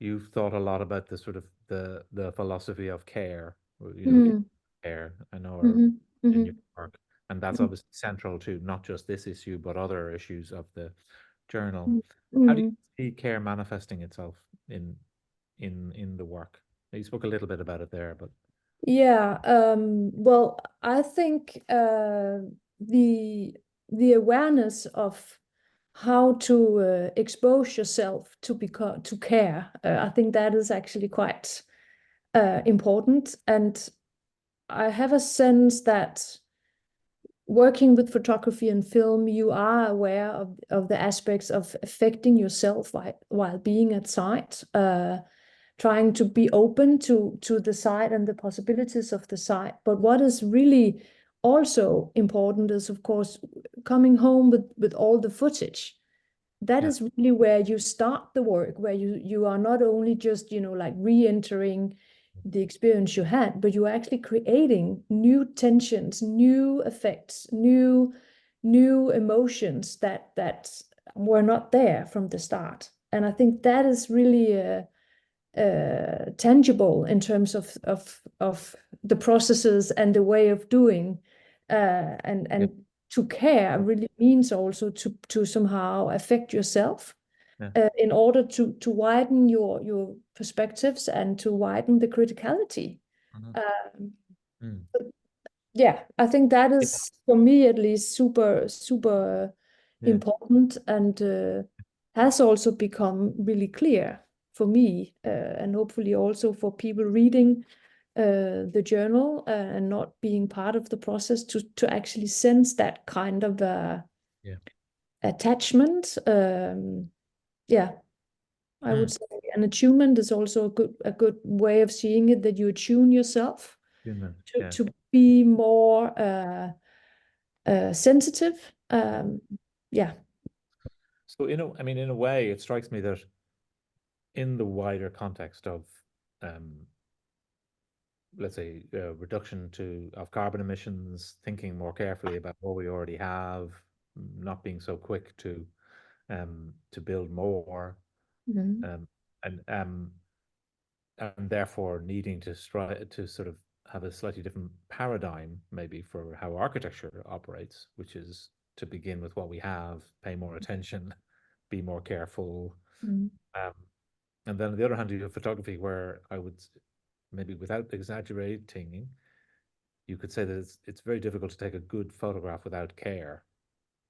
you've thought a lot about the sort of the philosophy of care, you know, care, I know, in your work. And that's obviously central to not just this issue, but other issues of the journal. How do you see care manifesting itself in the work? You spoke a little bit about it there, but yeah, well, I think the awareness of how to expose yourself to care, I think that is actually quite important. And I have a sense that working with photography and film, you are aware of the aspects of affecting yourself while being at site, trying to be open to the site and the possibilities of the site. But what is really also important is, of course, coming home with all the footage. That is really where you start the work, where you are not only just, you know, like re-entering the experience you had, but you're actually creating new tensions, new effects, new emotions that were not there from the start. And I think that is really tangible in terms of the processes and the way of doing, and to care really means also to somehow affect yourself, in order to widen your perspectives and to widen the criticality. Yeah, I think that is, for me at least, super important, and has also become really clear for me, and hopefully also for people reading the journal, and not being part of the process, to actually sense that kind of attachment. Yeah, I would say an attunement is also a good way of seeing it, that you attune yourself to be more sensitive. Yeah. So, I mean, in a way, it strikes me that in the wider context of, let's say, reduction of carbon emissions, thinking more carefully about what we already have, not being so quick to build more, and therefore needing to sort of have a slightly different paradigm, maybe, for how architecture operates, which is to begin with what we have, pay more attention, be more careful. And then on the other hand, you have photography, where I would, maybe without exaggerating, you could say that it's very difficult to take a good photograph without care,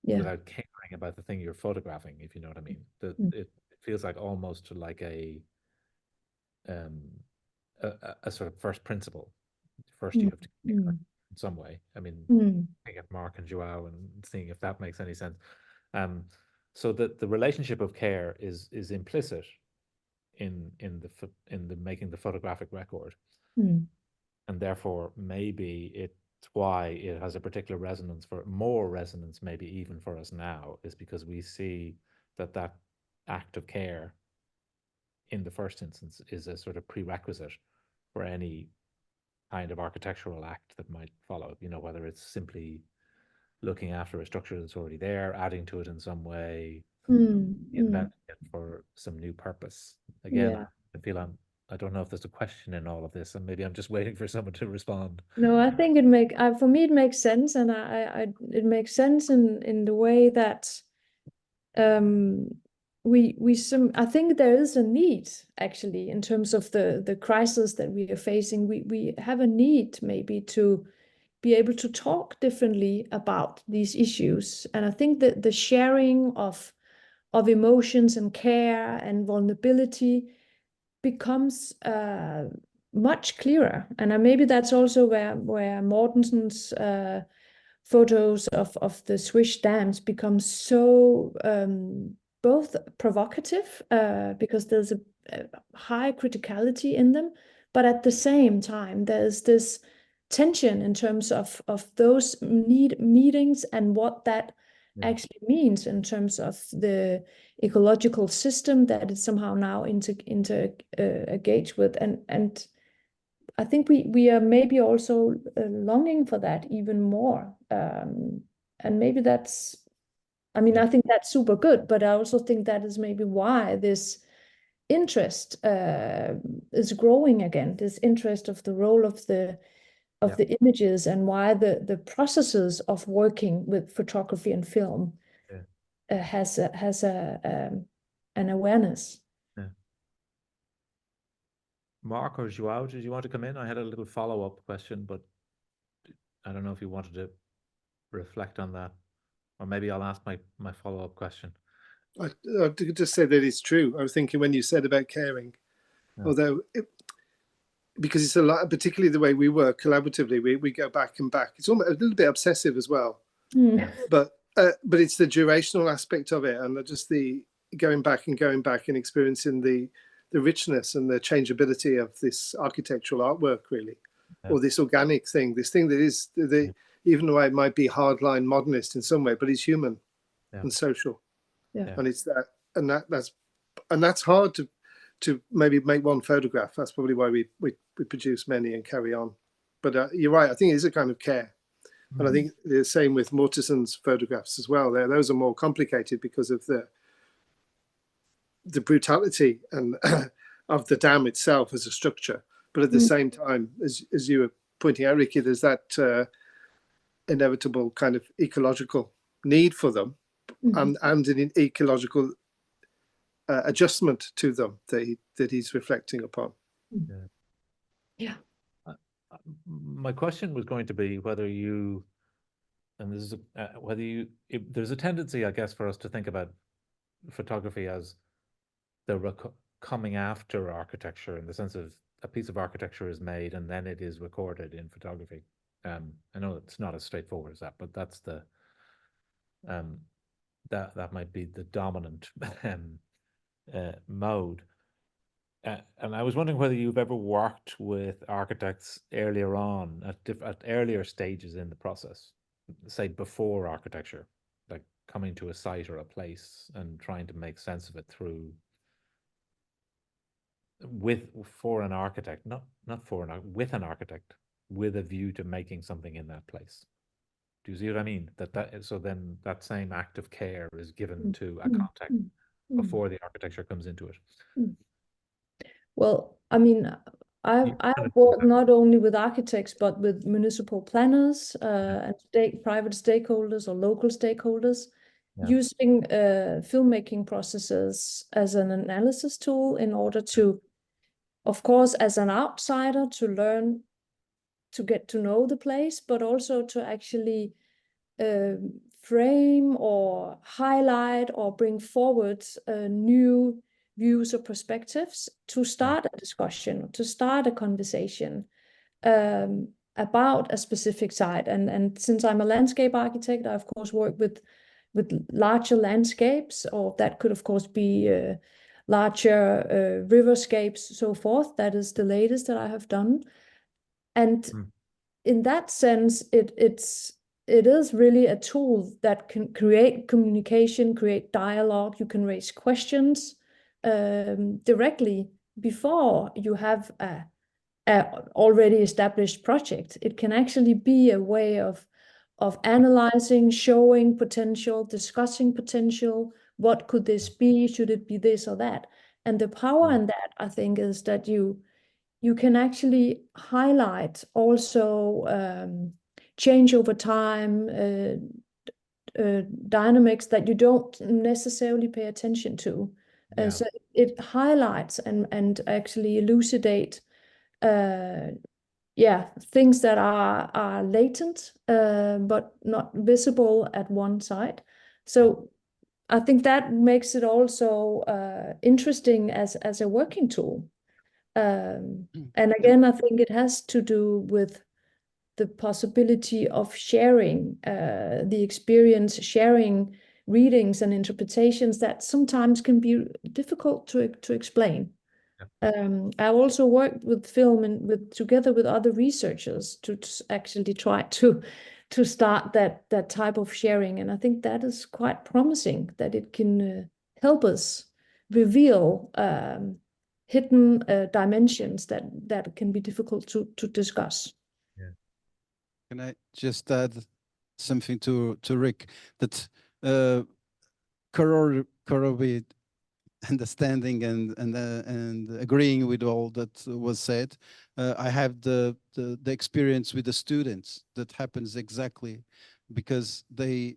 without caring about the thing you're photographing, if you know what I mean. It feels like almost like a sort of first principle. First, you have to care in some way. I mean, looking at Mark and Joao and seeing if that makes any sense. So that the relationship of care is implicit in the making the photographic record, and therefore maybe it's why it has a particular resonance, more resonance maybe even for us now, is because we see that act of care in the first instance is a sort of prerequisite for any kind of architectural act that might follow, whether it's simply looking after a structure that's already there, adding to it in some way, inventing it for some new purpose. Again, I feel I don't know if there's a question in all of this, and maybe I'm just waiting for someone to respond. No, I think for me it makes sense, and it makes sense in the way that I think there is a need, actually, in terms of the crisis that we are facing. We have a need maybe to be able to talk differently about these issues, and I think that the sharing of emotions and care and vulnerability becomes much clearer. And maybe that's also where Mortensen's photos of the Swiss dams become so both provocative, because there's a high criticality in them, but at the same time there's this tension in terms of those meetings and what that actually means in terms of the ecological system that it somehow now engage with, and I think we are maybe also longing for that even more, and maybe that's, I mean, I think that's super good, but I also think that is maybe why this interest is growing again, this interest of the role of the images, and why the processes of working with photography and film has an awareness. Mark or João, did you want to come in? I had a little follow-up question, but I don't know if you wanted to reflect on that, or maybe I'll ask my follow-up question. I could just say that it's true. I was thinking when you said about caring, although because it's a lot, particularly the way we work collaboratively, we go back and back. It's almost a little bit obsessive as well, but it's the durational aspect of it, and just the going back and experiencing the richness and the changeability of this architectural artwork, really, or this organic thing, this thing that is even though it might be hardline modernist in some way, but it's human and social, and it's that, and that's hard to maybe make one photograph. That's probably why we produce many and carry on. But you're right. I think it is a kind of care, and I think the same with Mortensen's photographs as well. Those are more complicated because of the brutality and of the dam itself as a structure. But at the same time, as you were pointing out, Ricky, there's that inevitable kind of ecological need for them, and an ecological adjustment to them that he's reflecting upon. My question was going to be whether you, and this is whether you, there's a tendency, I guess, for us to think about photography as the coming after architecture, in the sense of a piece of architecture is made and then it is recorded in photography. I know it's not as straightforward as that, but that's the that might be the dominant mode. And I was wondering whether you've ever worked with architects earlier on at earlier stages in the process, say before architecture, like coming to a site or a place and trying to make sense of it with an architect, with an architect, with a view to making something in that place. Do you see what I mean? So then that same act of care is given to a contact before the architecture comes into it. Well, I mean, I've worked not only with architects, but with municipal planners and private stakeholders or local stakeholders, using filmmaking processes as an analysis tool in order to, of course, as an outsider, to learn, to get to know the place, but also to actually frame or highlight or bring forward new views or perspectives to start a discussion, to start a conversation about a specific site. And since I'm a landscape architect, I of course work with larger landscapes, or that could of course be larger riverscapes, so forth. That is the latest that I have done. And in that sense, it is really a tool that can create communication, create dialogue. You can raise questions directly before you have a already established project. It can actually be a way of analyzing, showing potential, discussing potential. What could this be? Should it be this or that? And the power in that, I think, is that you can actually highlight also change over time, dynamics that you don't necessarily pay attention to. So it highlights and actually elucidate things that are latent but not visible at one side. So I think that makes it also interesting as a working tool. And again, I think it has to do with the possibility of sharing the experience, sharing readings and interpretations that sometimes can be difficult to explain. I also worked with film and together with other researchers to actually try to start that type of sharing, and I think that is quite promising, that it can help us reveal hidden dimensions that can be difficult to discuss. Yeah. Can I just add something to Rick, that corroborate understanding and agreeing with all that was said. I have the experience with the students that happens exactly because they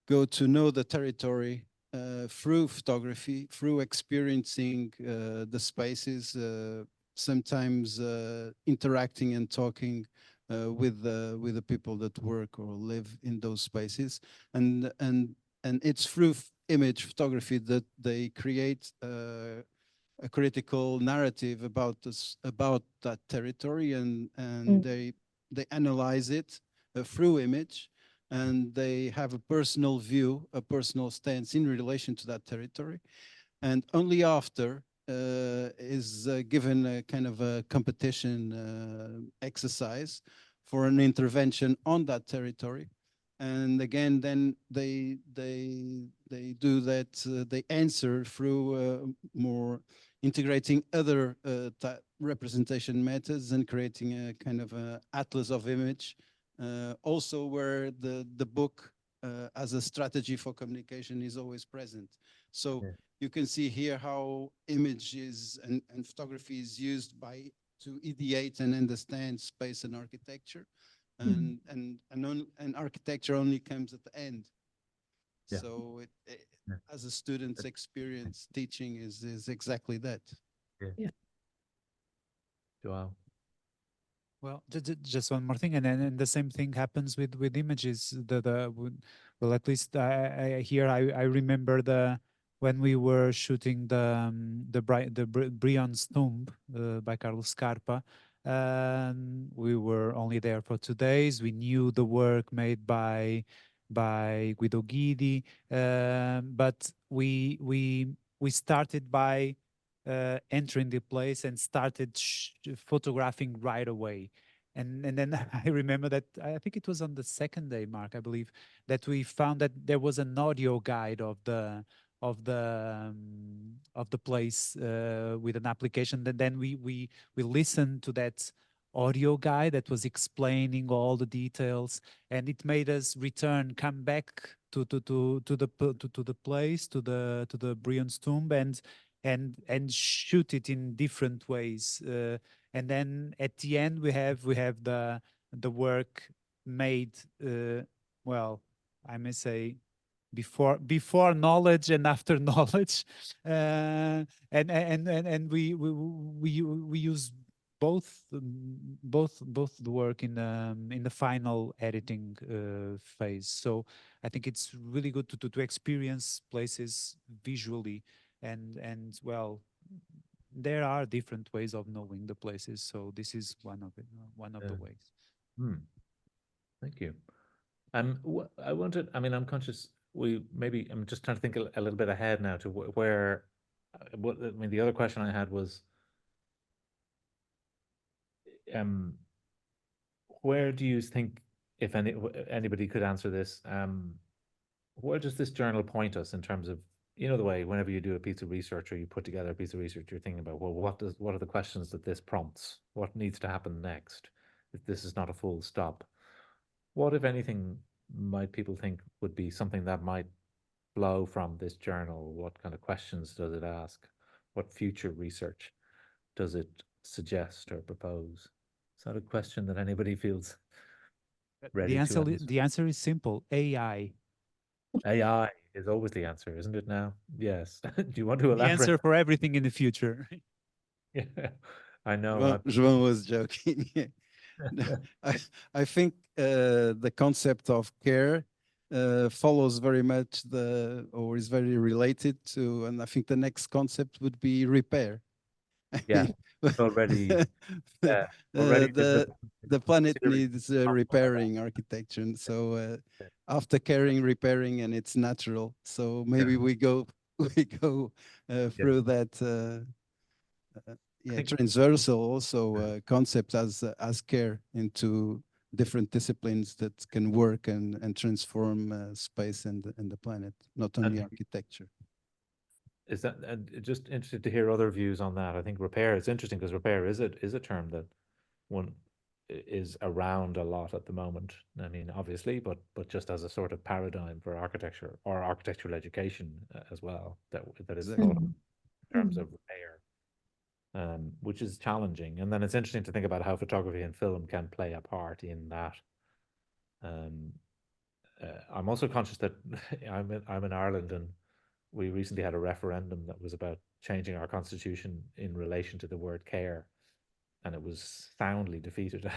go to know the territory through photography, through experiencing the spaces, sometimes interacting and talking with the people that work or live in those spaces, and it's through image photography that they create a critical narrative about this, about that territory, and they analyze it through image, and they have a personal view, a personal stance in relation to that territory, and only after is given a kind of a competition exercise for an intervention on that territory. And again, then they do that, they answer through more integrating other representation methods and creating a kind of a atlas of image, also where the book as a strategy for communication is always present. So yeah, you can see here how images and photography is used to ideate and understand space and architecture. And architecture only comes at the end. Yeah. So as a student's experience, teaching is exactly that. Yeah. Wow. Well, just one more thing, and then the same thing happens with images. Well, at least I remember when we were shooting the Brion's Tomb by Carlos Scarpa. We were only there for 2 days. We knew the work made by Guido Guidi, but we started by entering the place and started photographing right away. And then I remember that, I think it was on the second day, Mark, I believe, that we found that there was an audio guide of the place with an application. That then we listened to that audio guide that was explaining all the details, and it made us come back to the place, to the Brion's Tomb, and shoot it in different ways. And then at the end we have the work made, well, I may say, before knowledge and after knowledge, and we use both the work in the final editing phase. So I think it's really good to experience places visually, and well, there are different ways of knowing the places. So this is one of the ways. Thank you. I wanted, I mean, I'm conscious I'm just trying to think a little bit ahead now to where, I mean, the other question I had was, where do you think, if anybody could answer this, where does this journal point us in terms of, you know, the way whenever you do a piece of research or you put together a piece of research, you're thinking about, well, what are the questions that this prompts? What needs to happen next if this is not a full stop? What, if anything, might people think would be something that might flow from this journal? What kind of questions does it ask? What future research does it suggest or propose? Is that a question that anybody feels ready to answer? The answer is simple: AI. AI is always the answer, isn't it now? Yes. Do you want to elaborate? The answer for everything in the future. Yeah, I know. João was joking. I think the concept of care follows very much or is very related to, and I think the next concept would be repair. Yeah, already. The planet needs repairing architecture, and so after caring, repairing, and it's natural. So maybe we go we go through that transversal also concept as care into different disciplines that can work and transform space and the planet, not only architecture. Is that just interested to hear other views on that? I think repair is interesting because repair is a term that one is around a lot at the moment. I mean, obviously, but just as a sort of paradigm for architecture or architectural education as well, that is thought of in terms of repair, which is challenging. And then it's interesting to think about how photography and film can play a part in that. I'm also conscious that I'm in Ireland, and we recently had a referendum that was about changing our constitution in relation to the word care, and it was soundly defeated,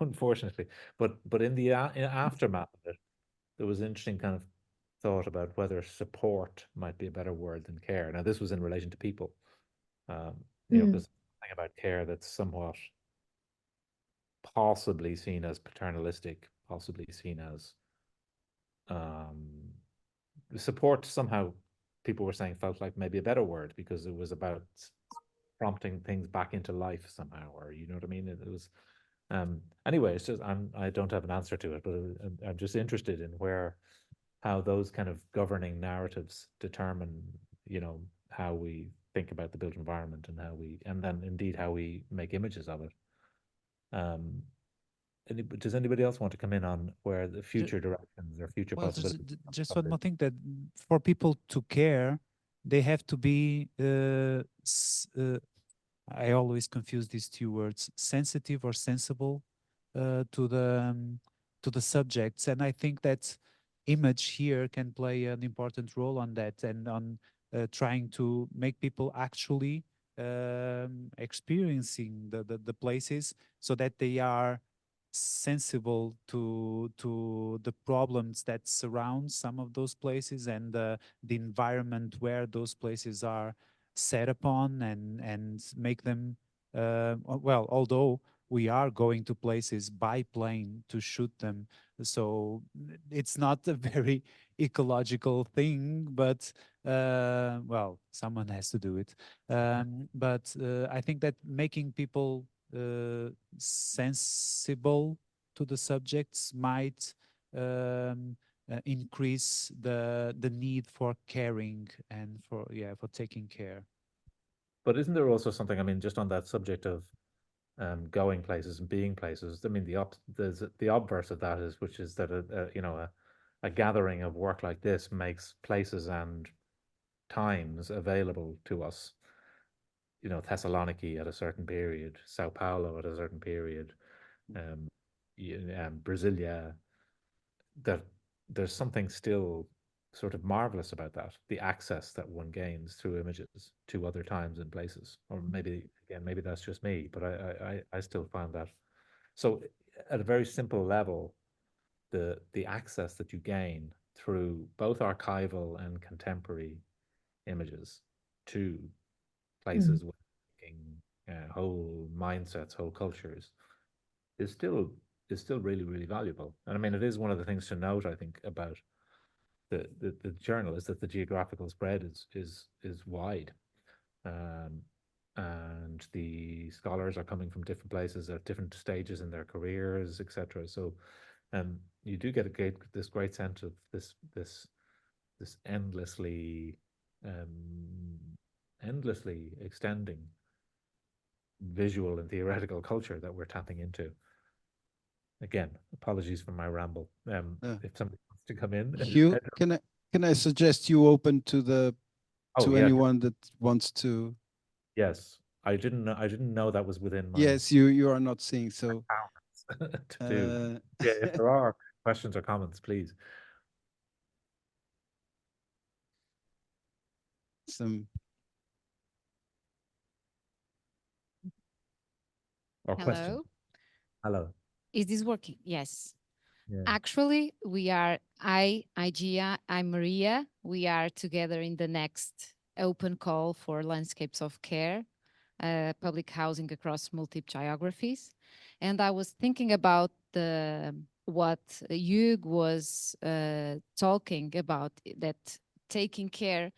unfortunately. But in the aftermath of it, there was an interesting kind of thought about whether support might be a better word than care. Now, this was in relation to people, you know, because something about care that's somewhat possibly seen as paternalistic, possibly seen as support somehow people were saying felt like maybe a better word because it was about prompting things back into life somehow, or you know what I mean? It was anyway, it's just I don't have an answer to it, but I'm just interested in how those kind of governing narratives determine, you know, how we think about the built environment and then indeed how we make images of it. Does anybody else want to come in on where the future directions or future possibilities? Just one more thing, that for people to care, they have to be, I always confuse these two words, sensitive or sensible to the subjects. And I think that image here can play an important role on that, and on trying to make people actually experiencing the places so that they are sensible to the problems that surround some of those places and the environment where those places are set upon, and make them well, although we are going to places by plane to shoot them, so it's not a very ecological thing, but well, someone has to do it. But I think that making people sensible to the subjects might increase the need for caring and for taking care. But isn't there also something, I mean, just on that subject of going places and being places? I mean, there's the obverse of that which is that you know, a gathering of work like this makes places and times available to us. You know, Thessaloniki at a certain period, Sao Paulo at a certain period, Brasilia. That there's something still sort of marvelous about that, the access that one gains through images to other times and places. Or maybe, again, maybe that's just me, but I still find that. So at a very simple level, the access that you gain through both archival and contemporary images to places with whole mindsets, whole cultures, is still really, really valuable. And I mean, it is one of the things to note, I think, about the journal, is that the geographical spread is wide, and the scholars are coming from different places at different stages in their careers, etc. So you do get this great sense of this endlessly extending visual and theoretical culture that we're tapping into. Again, apologies for my ramble. If somebody wants to come in, Hugh, can I suggest you open to anyone that wants to? Yes, I didn't know that was within my. Yes, you are not seeing, so to do. Yeah, if there are questions or comments, please. Or questions. Hello. Hello. Is this working? Yes. Yeah. Actually, we are Gia, I'm Maria. We are together in the next open call for landscapes of care, public housing across multiple geographies. And I was thinking about what Hugh was talking about, that taking care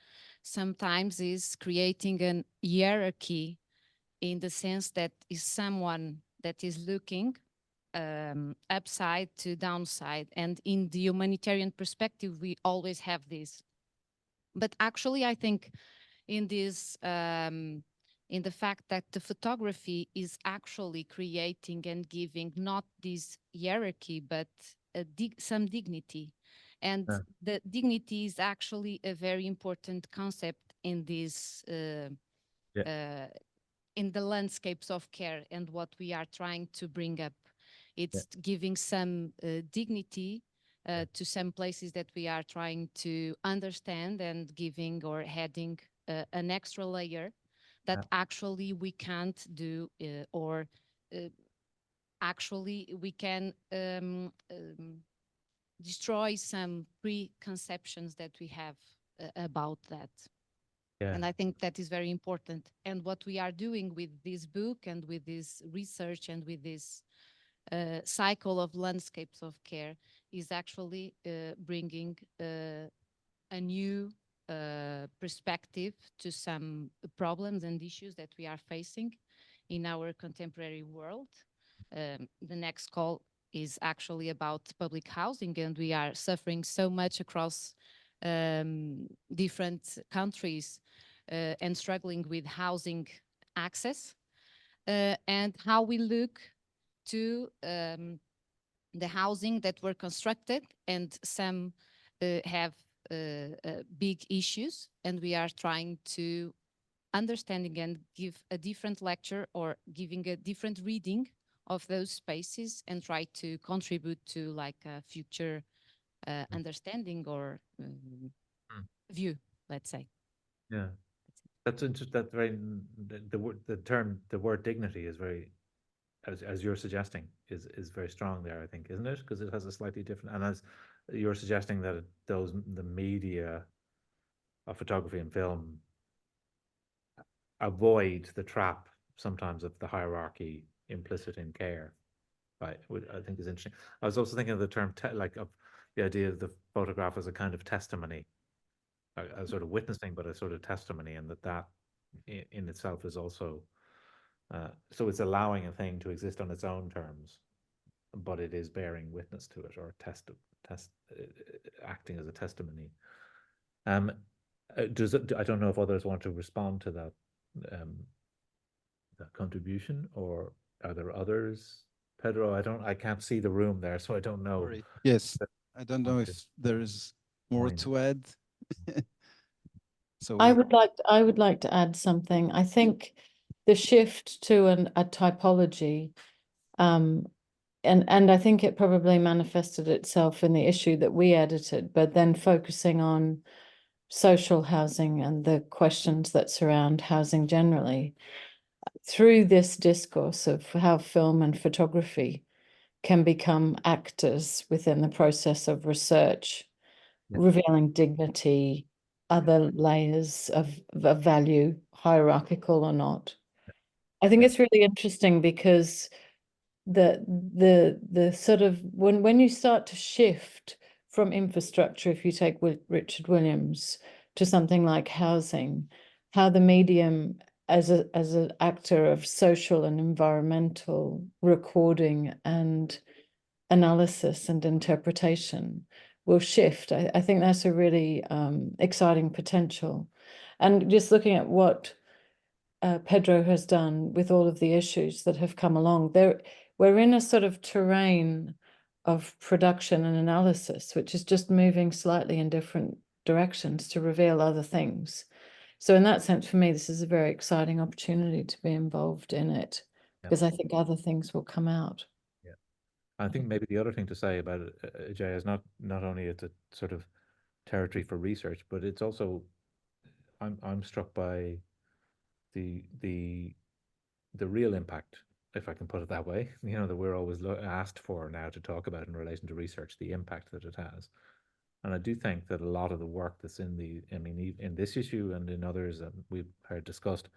sometimes is creating an hierarchy, in the sense that is someone that is looking upside to downside. And in the humanitarian perspective, we always have this. But actually, I think in this, in the fact that the photography is actually creating and giving not this hierarchy, but some dignity. And the dignity is actually a very important concept in this, in the landscapes of care and what we are trying to bring up. It's giving some dignity to some places that we are trying to understand, and giving or adding an extra layer that actually we can't do, or actually we can destroy some preconceptions that we have about that. And I think that is very important. And what we are doing with this book and with this research and with this cycle of landscapes of care is actually bringing a new perspective to some problems and issues that we are facing in our contemporary world. The next call is actually about public housing, and we are suffering so much across different countries and struggling with housing access, and how we look to the housing that were constructed, and some have big issues, and we are trying to understanding and give a different lecture or giving a different reading of those spaces, and try to contribute to like a future understanding or view, let's say. Yeah, that's interesting. That's very, the word dignity is very, as you're suggesting, is very strong there, I think, isn't it? Because it has a slightly different, and as you're suggesting that the media of photography and film avoid the trap sometimes of the hierarchy implicit in care, right? Which I think is interesting. I was also thinking of the term of the idea of the photograph as a kind of testimony, a sort of witnessing, but a sort of testimony, and that in itself is also so it's allowing a thing to exist on its own terms, but it is bearing witness to it, or acting as a testimony. Does it? I don't know if others want to respond to that that contribution, or are there others? Pedro, I can't see the room there, so I don't know. Sorry. Yes, I don't know if there is more to add. So I would like to add something. I think the shift to a typology, and I think it probably manifested itself in the issue that we edited, but then focusing on social housing and the questions that surround housing generally, through this discourse of how film and photography can become actors within the process of research, revealing dignity, other layers of value, hierarchical or not. I think it's really interesting, because the sort of when you start to shift from infrastructure, if you take Richard Williams, to something like housing, how the medium as an actor of social and environmental recording and analysis and interpretation will shift. I think that's a really exciting potential. And just looking at what Pedro has done with all of the issues that have come along, we're in a sort of terrain of production and analysis, which is just moving slightly in different directions to reveal other things. So in that sense, for me, this is a very exciting opportunity to be involved in it, because I think other things will come out. I think maybe the other thing to say about it, Jay, is not only it's a sort of territory for research, but it's also, I'm struck by the real impact, if I can put it that way, that we're always asked for now to talk about in relation to research, the impact that it has. And I do think that a lot of the work that's in this issue and in others that we've heard discussed,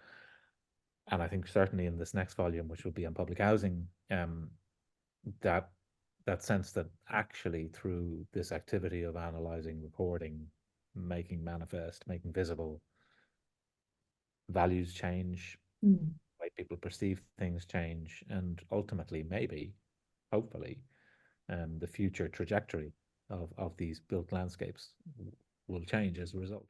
and I think certainly in this next volume, which will be on public housing, that sense that actually through this activity of analyzing, recording, making manifest, making visible, values change, Mm. the way people perceive things change, and ultimately, maybe, hopefully, the future trajectory of these built landscapes will change as a result.